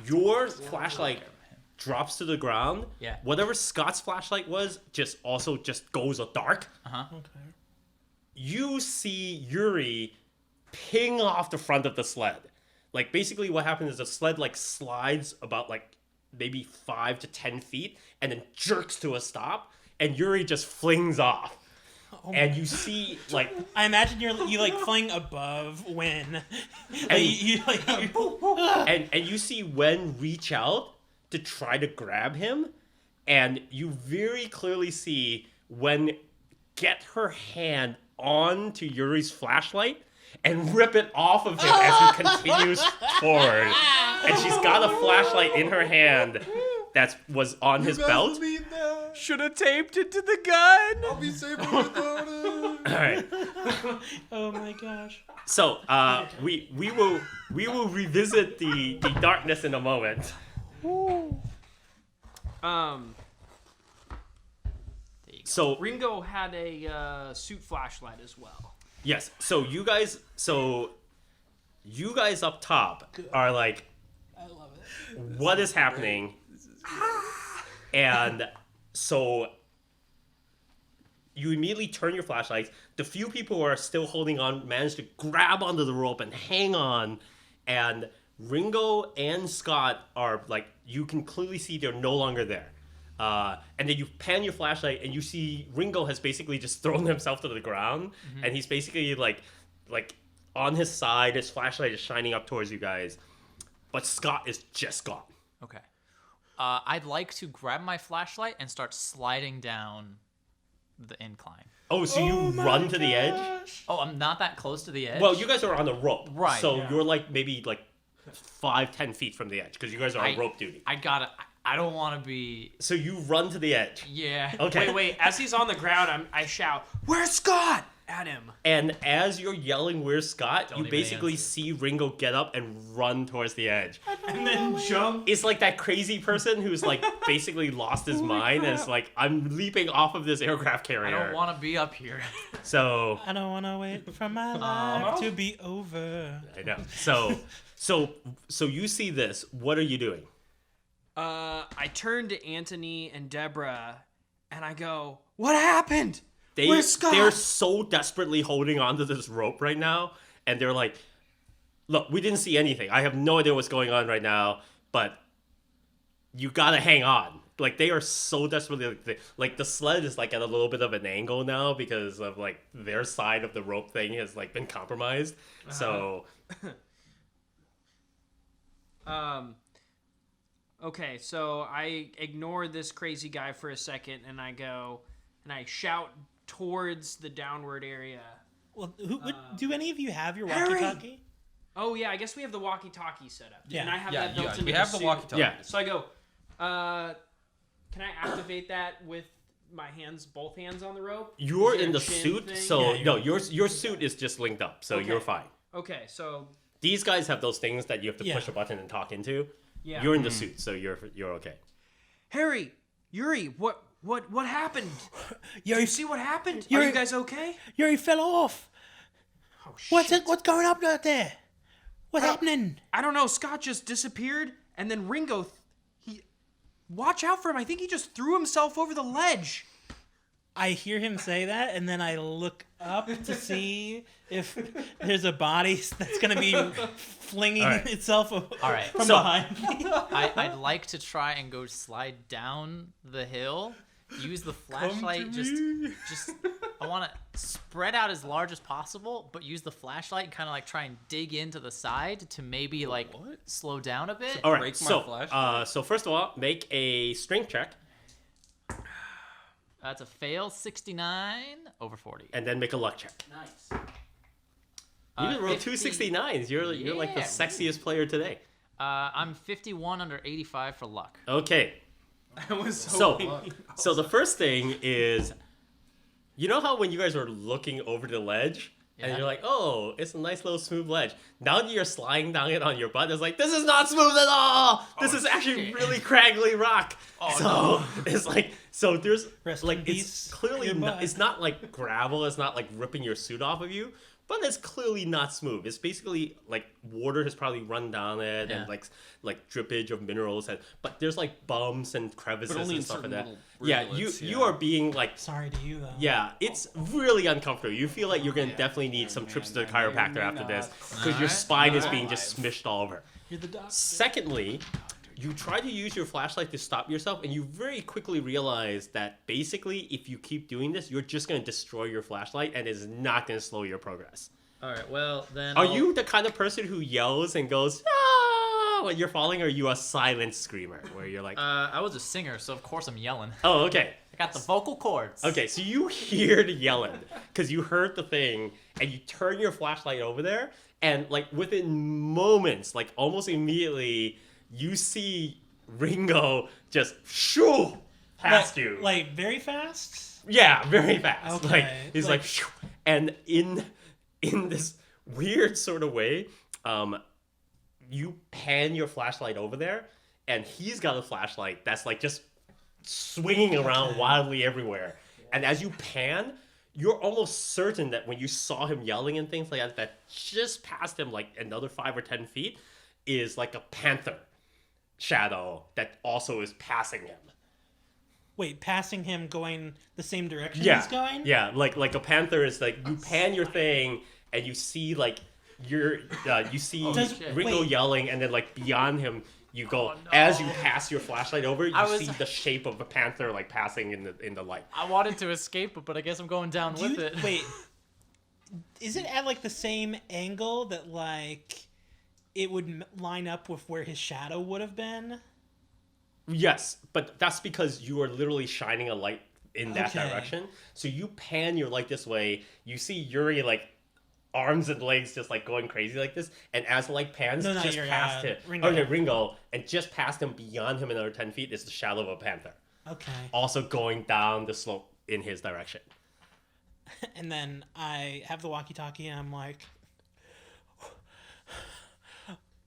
A: Your flashlight drops to the ground.
C: Yeah.
A: Whatever Scott's flashlight was just goes dark.
D: Okay.
A: You see Yuri ping off the front of the sled. Like basically what happens is the sled like slides about like maybe 5 to 10 feet and then jerks to a stop and Yuri just flings off. And you see like
D: I imagine you like flying above when
A: and you see Wen reach out to try to grab him, and you very clearly see Wen get her hand onto Yuri's flashlight and rip it off of him as he continues forward. And she's got a flashlight in her hand that was on his belt.
B: Should have taped it to the gun.
H: I'll be safer without it.
A: All right.
D: oh my gosh.
A: So we will revisit the darkness in a moment. So
F: Ringo had a suit flashlight as well.
A: yes, so you guys up top are like,
D: I love it.
A: what is happening? And so you immediately turn your flashlights. The few people who are still holding on manage to grab onto the rope and hang on. And Ringo and Scott are like, you can clearly see they're no longer there. And then you pan your flashlight and you see Ringo has basically just thrown himself to the ground. Mm-hmm. And he's basically like on his side. His flashlight is shining up towards you guys. But Scott is just gone.
C: Okay. I'd like to grab my flashlight and start sliding down the incline.
A: Oh, so you run to the edge?
C: Oh, I'm not that close to the edge?
A: Well, you guys are on the rope.
C: Right.
A: So you're like maybe like 5-10 feet from the edge because you guys are on rope duty.
C: I don't want to be...
A: So you run to the edge.
C: Yeah.
A: Okay.
F: Wait. As he's on the ground, I shout, "Where's Scott?" at him.
A: And as you're yelling, "Where's Scott?"
C: Don't
A: you
C: even
A: basically
C: answer.
A: see Ringo get up and run towards the edge.
E: And then jump.
A: It's like that crazy person who's like basically lost his mind and is like, I'm leaping off of this aircraft carrier.
C: I don't want to be up here.
A: So
D: I don't want to wait for my life to be over.
A: I know. So you see this. What are you doing?
F: I turn to Anthony and Deborah, and I go, "What happened?
A: They're
F: Where's Scott?"
A: so desperately holding onto this rope right now, and they're like, "Look, we didn't see anything. I have no idea what's going on right now, but you gotta hang on." Like they are so desperately like the sled is like at a little bit of an angle now because of like their side of the rope thing has like been compromised. So
F: Okay, so I ignore this crazy guy for a second, and I go, and I shout towards the downward area.
D: Well, do any of you have your
F: Harry!
D: walkie-talkie?
F: Oh yeah, I guess we have the walkie-talkie set up.
D: Yeah.
F: And I have
G: Yeah,
F: that built into
G: we have the
F: suit.
G: walkie-talkie.
A: yeah,
F: So I go, can I activate that with my hands, both hands on the rope?
A: you're
F: Is there
A: in
F: a
A: the
F: chin
A: suit,
F: thing?
A: so
D: Yeah,
A: no, your suit is just linked up, so
F: Okay.
A: you're fine.
F: Okay, so
A: These guys have those things that you have to
D: Yeah.
A: push a button and talk into.
F: yeah.
A: You're in the suit, so you're okay.
F: Harry, Yuri, what happened?
D: Yuri,
F: You see what happened? Are
D: Yuri-
F: you guys okay?
D: Yuri fell off.
F: Oh shit.
D: What's going on out there? What's happening?
F: I don't know. Scott just disappeared, and then Ringo, watch out for him. I think he just threw himself over the ledge.
D: I hear him say that, and then I look up to see if there's a body that's going to be flinging
A: All right.
D: itself
C: All right.
D: from
A: So-
D: behind me.
C: I'd like to try and go slide down the hill. Use the flashlight. Just I want to spread out as large as possible, but use the flashlight and kind of like try and dig into the side to maybe like slow down a bit.
A: All right,
G: Break my
A: so
G: flashlight.
A: so first of all, make a strength check,
C: That's a fail. 69 over 40.
A: and then make a luck check.
F: Nice.
A: You can roll
C: 50
A: two 69s. You're like the
C: Yeah.
A: sexiest player today.
C: I'm 51 under 85 for luck.
A: Okay,
F: I was
A: so the first thing is, you know how when you guys were looking over the ledge, And you're like, oh, it's a nice little smooth ledge. Now that you're sliding down it on your butt, it's like, this is not smooth at all. This is actually really craggly rock. It's like, so there's
D: Rest
A: like,
D: in
A: it's
D: peace,
A: clearly
D: your
A: not,
D: butt.
A: it's not like gravel. It's not like ripping your suit off of you. But it's clearly not smooth. It's basically like water has probably run down it and like drippage of minerals. But there's like bumps and crevices
G: only in
A: and stuff like
G: certain
A: that.
G: little
A: Yeah,
G: rivulets,
A: you
G: yeah.
A: are being like,
D: Sorry to you though.
A: yeah, it's really uncomfortable. You feel like you're gonna definitely need some trips to the chiropractor after this because your spine is being just smished all over.
D: You're the doctor.
A: Secondly, you try to use your flashlight to stop yourself, and you very quickly realize that basically, if you keep doing this, you're just gonna destroy your flashlight, and it's not gonna slow your progress.
C: All right. Well, then.
A: Are you the kind of person who yells and goes ah when you're falling, or are you a silent screamer where you're like,
C: I was a singer, so of course I'm yelling.
A: oh, okay.
C: I got the vocal cords.
A: Okay, so you hear the yelling because you heard the thing, and you turn your flashlight over there, and like within moments, like almost immediately, you see Ringo just shoo past you.
D: Like very fast.
A: Yeah, very fast.
D: Okay,
A: Like he's like,
D: like-
A: shoo, and in this weird sort of way, you pan your flashlight over there, and he's got a flashlight that's like just swinging around wildly everywhere. And as you pan, you're almost certain that when you saw him yelling and things like that, that just past him, like another 5 or 10 feet, is like a panther shadow that also is passing him.
D: Wait, passing him going the same direction
A: Yeah,
D: he's going?
A: yeah, like a panther is like you pan your thing and you see like you see
D: Does-
A: Ringo
D: wait.
A: yelling, and then like beyond him you go as you pass your flashlight over, you
C: I was-
A: see the shape of a panther like passing in the light.
C: I wanted to escape it, but I guess I'm going down
D: Do
C: with
D: you-
C: it.
D: Wait, is it at like the same angle that like it would line up with where his shadow would have been?
A: Yes, but that's because you are literally shining a light in that
D: Okay.
A: direction. So you pan your light this way, you see Yuri like arms and legs just like going crazy like this, and as the light pans,
D: No, not
A: just
D: Yuri,
A: past him,
D: Ringo.
A: okay, Ringo, and just past him, beyond him another 10 feet is the shadow of a panther,
D: Okay.
A: also going down the slope in his direction.
D: And then I have the walkie-talkie and I'm like,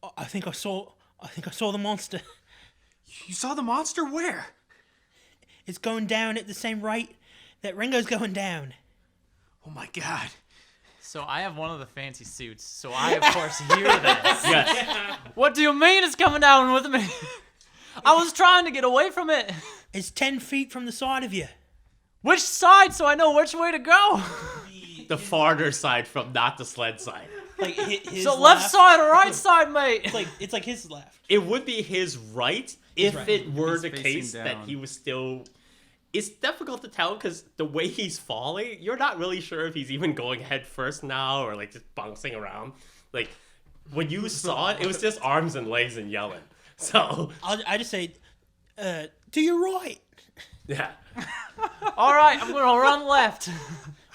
D: "Oh, I think I saw the monster.
E: You saw the monster? Where?
D: It's going down at the same rate that Ringo's going down."
E: Oh my god.
C: So I have one of the fancy suits, so I of course hear this.
A: Yes.
C: What do you mean it's coming down with me? I was trying to get away from it.
D: It's 10 feet from the side of you.
C: Which side, so I know which way to go?
A: The farther side from not the sled side.
D: Like his
C: So left side or right side, mate?
D: It's like his left.
A: It would be his right if
D: right.
A: it were
G: He's
A: the
G: facing
A: case that
G: down.
A: he was still. It's difficult to tell because the way he's falling, you're not really sure if he's even going head first now or like just bouncing around. Like when you saw it, it was just arms and legs and yelling. So
D: I just say, to your right.
A: yeah,
C: All right, I'm gonna run left.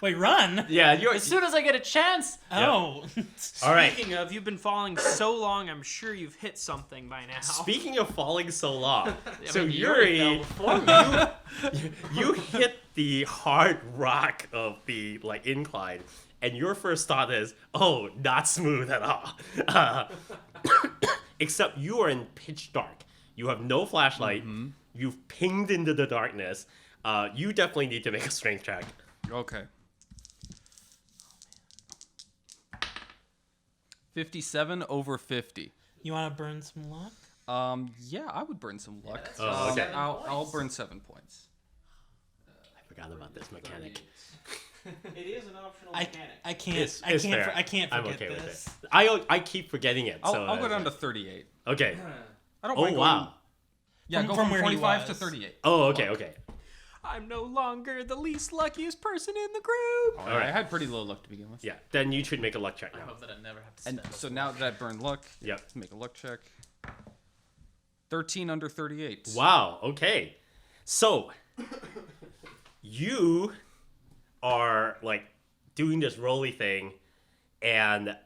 D: Wait, run?
A: yeah, you're.
C: As soon as I get a chance.
D: Oh.
A: All right.
F: Speaking of, you've been falling so long, I'm sure you've hit something by now.
A: Speaking of falling so long, so
C: mean, Yuri fell
A: Yuri,
C: before me.
A: you hit the hard rock of the like incline, and your first thought is, "Oh, not smooth at all." Except you are in pitch dark. You have no flashlight. You've pinged into the darkness. You definitely need to make a strength check.
G: Okay. 57 over 50.
D: You want to burn some luck?
G: Yeah, I would burn some luck.
A: Oh, okay.
G: I'll burn 7 points.
A: I forgot about this mechanic.
E: It is an optional
D: I
E: mechanic.
D: can't.
A: It's
D: I can't.
A: fair.
D: I can't
A: I'm
D: forget
A: okay
D: this.
A: with it. I keep forgetting it.
G: I'll
A: So
G: go down to 38.
A: okay.
G: I don't
A: Oh
G: mind going.
A: wow.
G: Yeah,
D: From-
G: go
D: from
G: from
D: where he
G: 25 to
D: was.
G: 38.
A: Oh okay. Okay.
F: I'm no longer the least luckiest person in the group.
G: All right. I had pretty low luck to begin with.
A: Yeah. Then you should make a luck check
C: I
A: now.
C: hope that I never have to
G: And
C: spend
G: so now that I burned luck,
A: Yep.
G: let's make a luck check. 13 under 38.
A: Wow. Okay. So you are like doing this rolly thing, and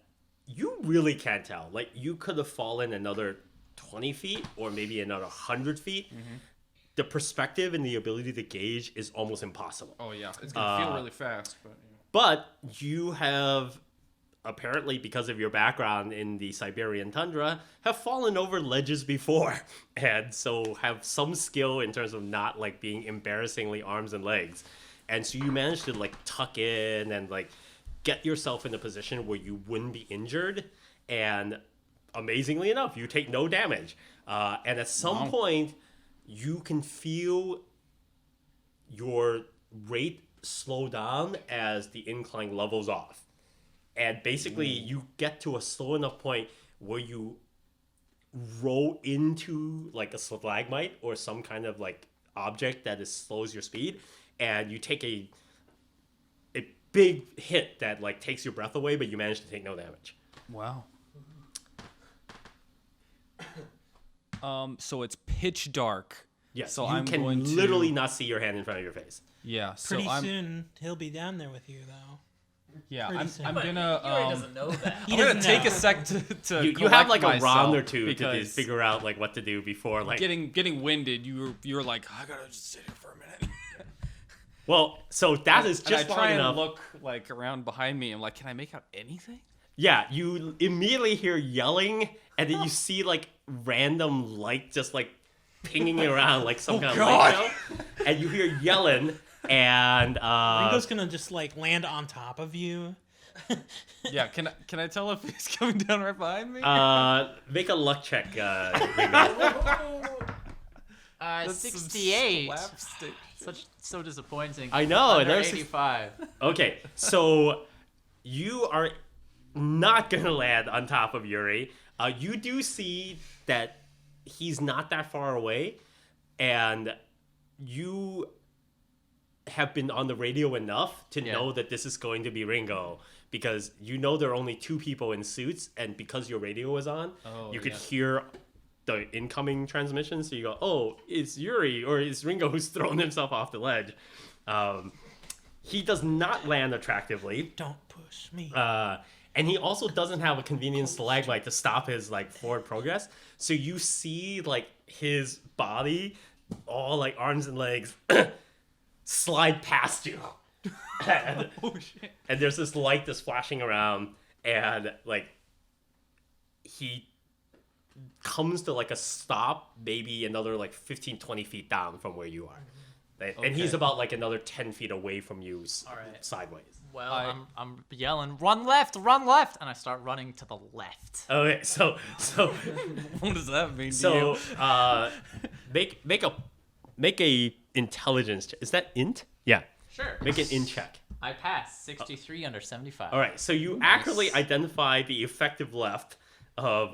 A: you really can't tell. Like you could have fallen another 20 feet or maybe another 100 feet. The perspective and the ability to gauge is almost impossible.
G: Oh yeah, it's gonna feel really fast, but
A: But you have, apparently because of your background in the Siberian tundra, have fallen over ledges before. And so have some skill in terms of not like being embarrassingly arms and legs. And so you manage to like tuck in and like get yourself in a position where you wouldn't be injured. And amazingly enough, you take no damage. And at some point, you can feel your rate slow down as the incline levels off. And basically, you get to a slow enough point where you roll into like a stalagmite or some kind of like object that slows your speed, and you take a big hit that like takes your breath away, but you manage to take no damage.
G: Wow. So it's pitch dark.
A: Yes,
G: So
A: you
G: I'm
A: can
G: going to
A: literally not see your hand in front of your face.
G: Yeah. So
D: Pretty
G: I'm
D: soon he'll be down there with you, though.
G: yeah.
D: pretty
G: I'm,
D: soon.
G: I'm
C: But
G: gonna
C: Yuri doesn't know that.
D: He
G: I'm gonna
D: doesn't
G: take
D: know.
G: a sec to
A: You have like a
G: collect
A: round or
G: myself
A: two to
G: because
A: just figure out like what to do before like.
G: getting winded. You're like, I gotta just sit here for a minute.
A: Well, so that is
G: And
A: just
G: I try
A: long
G: and
A: enough.
G: look like around behind me. I'm like, can I make out anything?
A: Yeah, you immediately hear yelling, and then you see like random light just like pinging around like some kind of light show. And you hear yelling, and
D: Ringo's gonna just like land on top of you.
G: Yeah. Can I tell if he's coming down right behind me?
A: make a luck check, Ringo.
G: That's some
C: 68.
G: slapstick.
C: So disappointing.
A: I know,
C: Under
A: there's
C: 85.
A: Okay, so you are not gonna land on top of Yuri. You do see that he's not that far away, and you have been on the radio enough to know that this is going to be Ringo, because you know there are only two people in suits, and because your radio was on, you could hear the incoming transmission, so you go, oh, it's Yuri, or it's Ringo who's thrown himself off the ledge. He does not land attractively.
D: Don't push me.
A: And he also doesn't have a convenient stalagmite to stop his like forward progress. So you see like his body, all like arms and legs, slide past you. And, and there's this light that's flashing around, and like he comes to like a stop, maybe another like 15-20 feet down from where you are. And he's about like another 10 feet away from you sideways.
C: Well, I'm yelling, run left, and I start running to the left.
A: Okay, so
G: What does that mean to
A: so
G: you?
A: make a intelligence check. Is that int? Yeah.
C: Sure.
A: Make an int check.
C: I passed 63 under 75.
A: All right, so you accurately identify the effective left of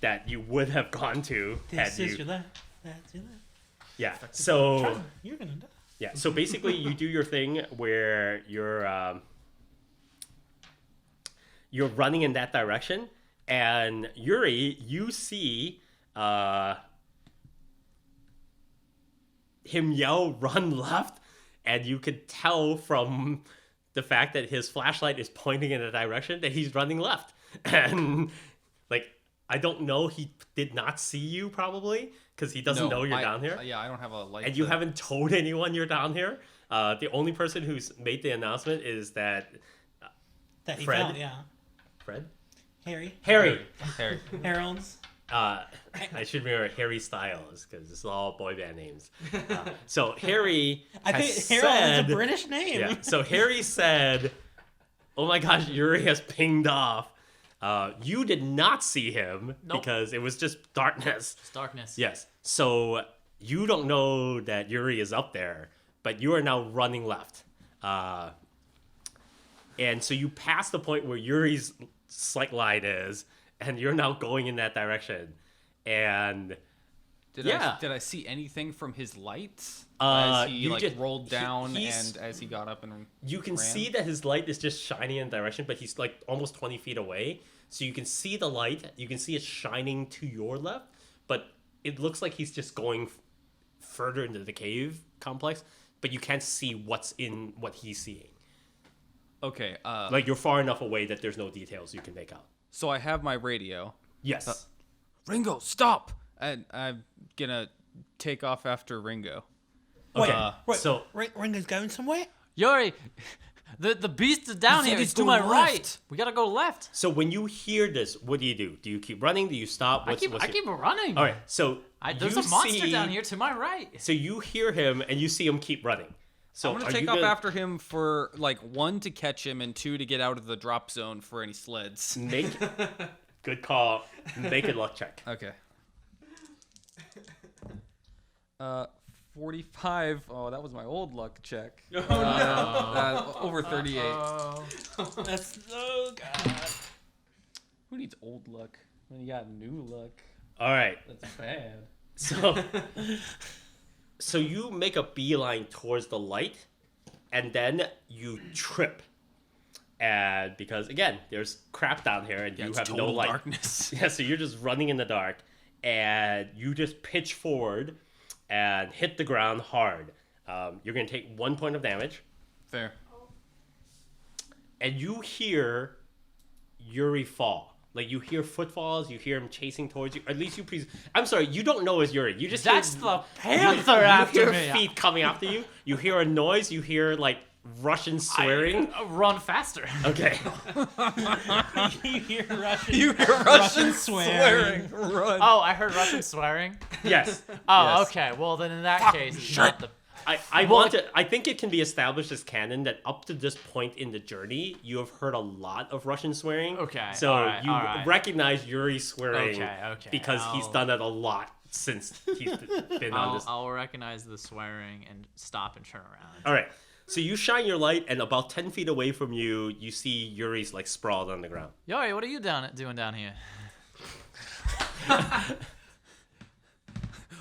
A: that you would have gone to
D: This
A: had
D: is
A: you.
D: your left. That's your left.
A: Yeah. So
D: Charlie, you're gonna die.
A: yeah. So basically, you do your thing where you're running in that direction, and Yuri, you see him yell, "Run left," and you could tell from the fact that his flashlight is pointing in a direction that he's running left. And like, I don't know, he did not see you probably because he doesn't know you're down here.
G: Yeah, I don't have a light.
A: And you haven't told anyone you're down here. The only person who's made the announcement is that
D: That he
A: Fred?
D: felt, yeah.
A: Fred?
D: Harry.
A: Harry.
G: Harry.
D: Harold's.
A: I should remember Harry Styles because it's all boy band names. So Harry
D: I
A: has
D: think Harold is
A: said,
D: a British name.
A: yeah. So Harry said, "Oh my gosh, Yuri has pinged off." You did not see him because it was just darkness.
C: It's darkness.
A: Yes. So you don't know that Yuri is up there, but you are now running left. And so you pass the point where Yuri's sight line is, and you're now going in that direction. And
G: Did I see anything from his lights as he
A: you
G: like
A: just-
G: rolled down
A: he's-
G: and as he got up and
A: you can
G: ran?
A: see that his light is just shining in a direction, but he's like almost 20 feet away. So you can see the light. You can see it shining to your left, but it looks like he's just going further into the cave complex, but you can't see what's in what he's seeing.
G: Okay.
A: Like you're far enough away that there's no details you can make out.
G: So I have my radio.
A: Yes.
G: Ringo, stop! And I'm gonna take off after Ringo.
A: Okay.
D: Wait,
A: so
D: Ringo's going somewhere?
C: Yuri, the beast is down
E: said
C: here.
E: he's
C: It's to my
E: going
C: right.
E: left.
C: We gotta go left.
A: So when you hear this, what do? Do you keep running? Do you stop?
C: I keep running.
A: All right. So
C: There's
A: you
C: a monster
A: see-
C: down here to my right.
A: So you hear him and you see him keep running. So
G: I'm gonna
A: are
G: take
A: you
G: off after him for like 1 to catch him and 2 to get out of the drop zone for any sleds.
A: Make good call. Make a luck check.
G: Okay. 45. Oh, that was my old luck check. Over 38.
D: That's oh god.
G: Who needs old luck when you got new luck?
A: All right.
G: That's bad.
A: So you make a beeline towards the light, and then you trip. And because again, there's crap down here, and you
G: It's
A: have no
G: total
A: light.
G: darkness.
A: Yeah, so you're just running in the dark, and you just pitch forward and hit the ground hard. You're gonna take 1 point of damage,
G: Fair.
A: and you hear Yuri fall. Like you hear footfalls, you hear him chasing towards you. At least you I'm sorry, you don't know it's Yuri. You just
C: That's
A: hear,
C: the panther
A: you
C: after
A: hear
C: me.
A: feet coming after you. You hear a noise. You hear like Russian swearing.
C: Run faster.
A: Okay.
D: You hear Russian.
G: You hear
D: Russian swearing.
G: Run.
C: Oh, I heard Russian swearing.
A: Yes.
C: Oh,
A: Yes.
C: okay. Well, then in that case, it's not the.
A: I think it can be established as canon that up to this point in the journey, you have heard a lot of Russian swearing.
C: Okay,
A: So
C: alright,
A: you
C: alright.
A: recognize Yuri swearing
C: Okay,
A: because he's
C: I'll-
A: done it a lot since he's been on this.
C: I'll recognize the swearing and stop and turn around.
A: All right. So you shine your light, and about 10 feet away from you, you see Yuri's like sprawled on the ground.
C: Yuri, what are you doing down here?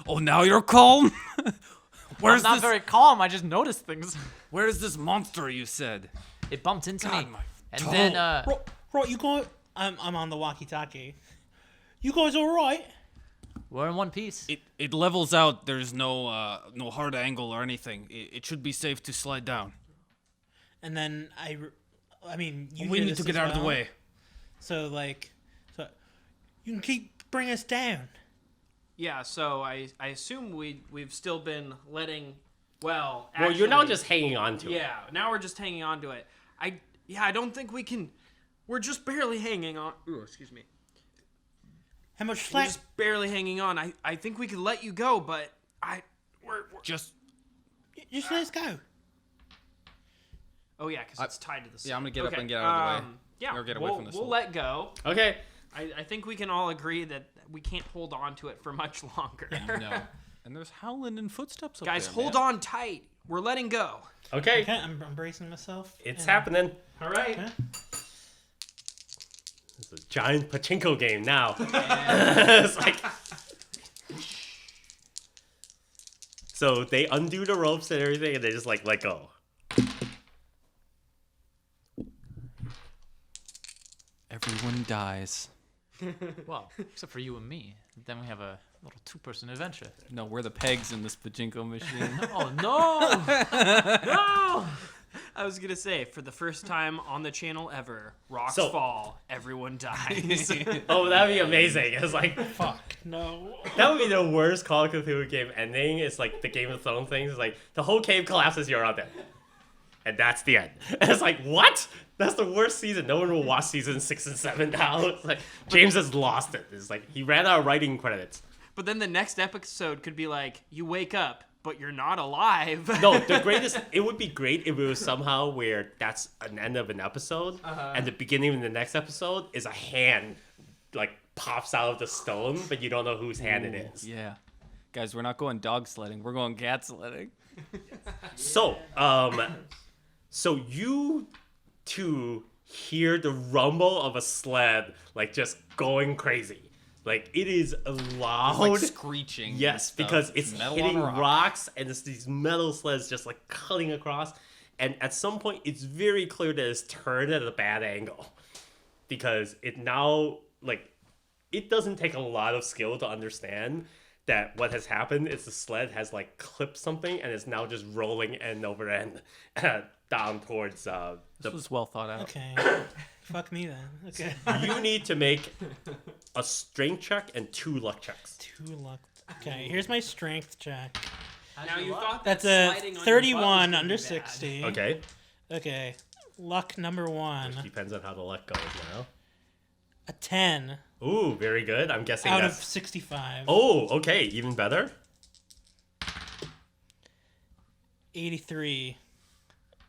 G: Oh, now you're calm? Where's
C: I'm not
G: this?
C: very calm. I just noticed things.
G: Where's this monster you said?
C: It bumped into
G: God,
C: me,
G: my
C: and
G: toe.
C: then
D: Right, you guys. I'm on the walkie-talkie. You guys all right?
C: we're in one piece.
G: It levels out. There's no hard angle or anything. It should be safe to slide down.
D: And then I mean, you
G: We
D: hear
G: need
D: this
G: to get
D: as
G: out of the
D: well?
G: way.
D: So you can bring us down.
F: Yeah, so I assume we've still been letting. Well,
A: Well, you're now
F: actually-
A: just hanging on to it.
F: Yeah, now we're just hanging on to it. I don't think we can. We're just barely hanging on. Ooh, excuse me.
D: How much
F: We're
D: slack?
F: just barely hanging on. I think we could let you go, but we're
G: Just
D: Just let us go.
F: oh yeah, because it's tied to the.
G: yeah, I'm gonna get up
F: Okay,
G: and get out of the way.
F: Yeah,
G: Or get away
F: we'll,
G: from this
F: we'll
G: one.
F: let go.
A: Okay.
F: I think we can all agree that we can't hold on to it for much longer.
G: no. And there's howling and footsteps up
F: Guys,
G: there,
F: hold
G: man.
F: on tight. We're letting go.
A: Okay.
D: Okay, I'm bracing myself.
A: It's
D: and-
A: happening.
F: All right.
D: Okay.
A: It's a giant pachinko game now. It's like. So they undo the ropes and everything, and they just like let go.
G: Everyone dies.
C: Well, except for you and me. Then we have a little two-person adventure.
G: No, we're the pegs in this pachinko machine.
C: Oh no! No!
F: I was gonna say, for the first time on the channel ever, rocks
A: So-
F: fall, everyone dies.
A: Oh, that'd be amazing. It's like
D: Fuck no.
A: that would be the worst Call of Cthulhu game ending. It's like the Game of Thrones things. It's like the whole cave collapses, you're out there, and that's the end. And it's like what? That's the worst season. No one will watch season 6 and 7 now. It's like James has lost it. It's like he ran out of writing credits.
F: But then the next episode could be like, you wake up, but you're not alive.
A: No, the greatest. It would be great if it was somehow where that's an end of an episode, and the beginning of the next episode is a hand, like pops out of the stone, but you don't know whose hand it is.
G: Yeah. Guys, we're not going dog sledding. We're going cat sledding.
A: So, so you two hear the rumble of a sled, like just going crazy. Like it is loud.
G: Like screeching. and
A: Yes,
G: stuff.
A: because it's
G: metal
A: hitting
G: on rock.
A: rocks and it's these metal sleds just like cutting across. And at some point, it's very clear that it's turned at a bad angle because it now like it doesn't take a lot of skill to understand that what has happened is the sled has like clipped something and is now just rolling end over end down towards
G: This was well thought out.
D: Okay. Fuck me then. Okay.
A: You need to make a strength check and 2 luck checks.
D: 2 luck. Okay, here's my strength check.
F: Now you thought
D: That's
F: that
D: a
F: sliding on your butt was
D: 31
F: gonna
D: under
F: be bad.
D: 60.
A: Okay.
D: Okay. Luck number 1.
A: Which depends on how the luck goes now.
D: A 10
A: Ooh, very good. I'm guessing
D: out of
A: that's...
D: 65.
A: Oh, okay. Even better.
D: 83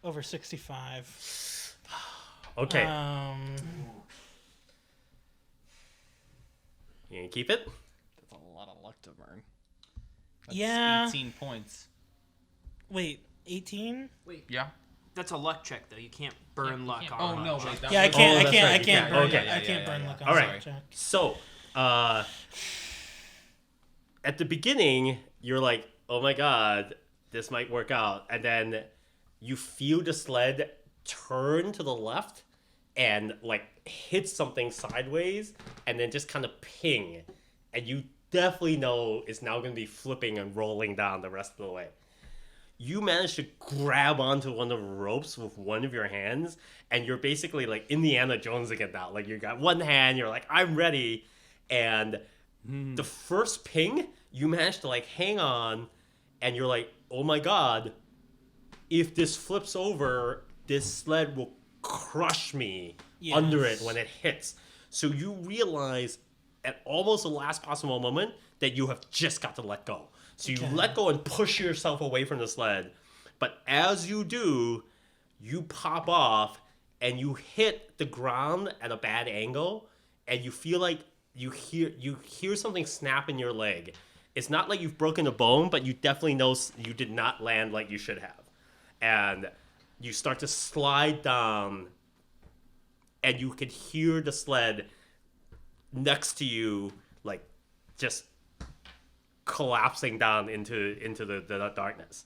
D: over 65.
A: Okay. You gonna keep it?
G: That's a lot of luck to burn.
D: Yeah.
G: 18 points.
D: Wait, 18?
G: Yeah.
F: That's a luck check, though. You can't burn luck
C: can't
F: on
G: Oh
F: a
G: no,
F: check.
G: wait. That
D: Yeah, I
G: was-
D: can't.
A: Oh,
D: I
A: that's
D: can't.
A: right,
D: I
A: you
D: can't
A: can't.
D: burn.
A: Okay.
D: I can't burn luck on
A: All
D: a
A: right.
D: check.
A: So, at the beginning, you're like, oh my god, this might work out. And then you feel the sled turn to the left and like hit something sideways and then just kind of ping. And you definitely know it's now going to be flipping and rolling down the rest of the way. You manage to grab onto one of the ropes with one of your hands, and you're basically like Indiana Jones again now. Like you got one hand, you're like, I'm ready. And the first ping, you manage to like hang on, and you're like, oh my god, if this flips over, this sled will crush me under it when it hits. So you realize at almost the last possible moment that you have just got to let go. So you let go and push yourself away from the sled. But as you do, you pop off and you hit the ground at a bad angle, and you feel like you hear something snap in your leg. It's not like you've broken a bone, but you definitely know you did not land like you should have. And you start to slide down, and you can hear the sled next to you, like, just collapsing down into the darkness.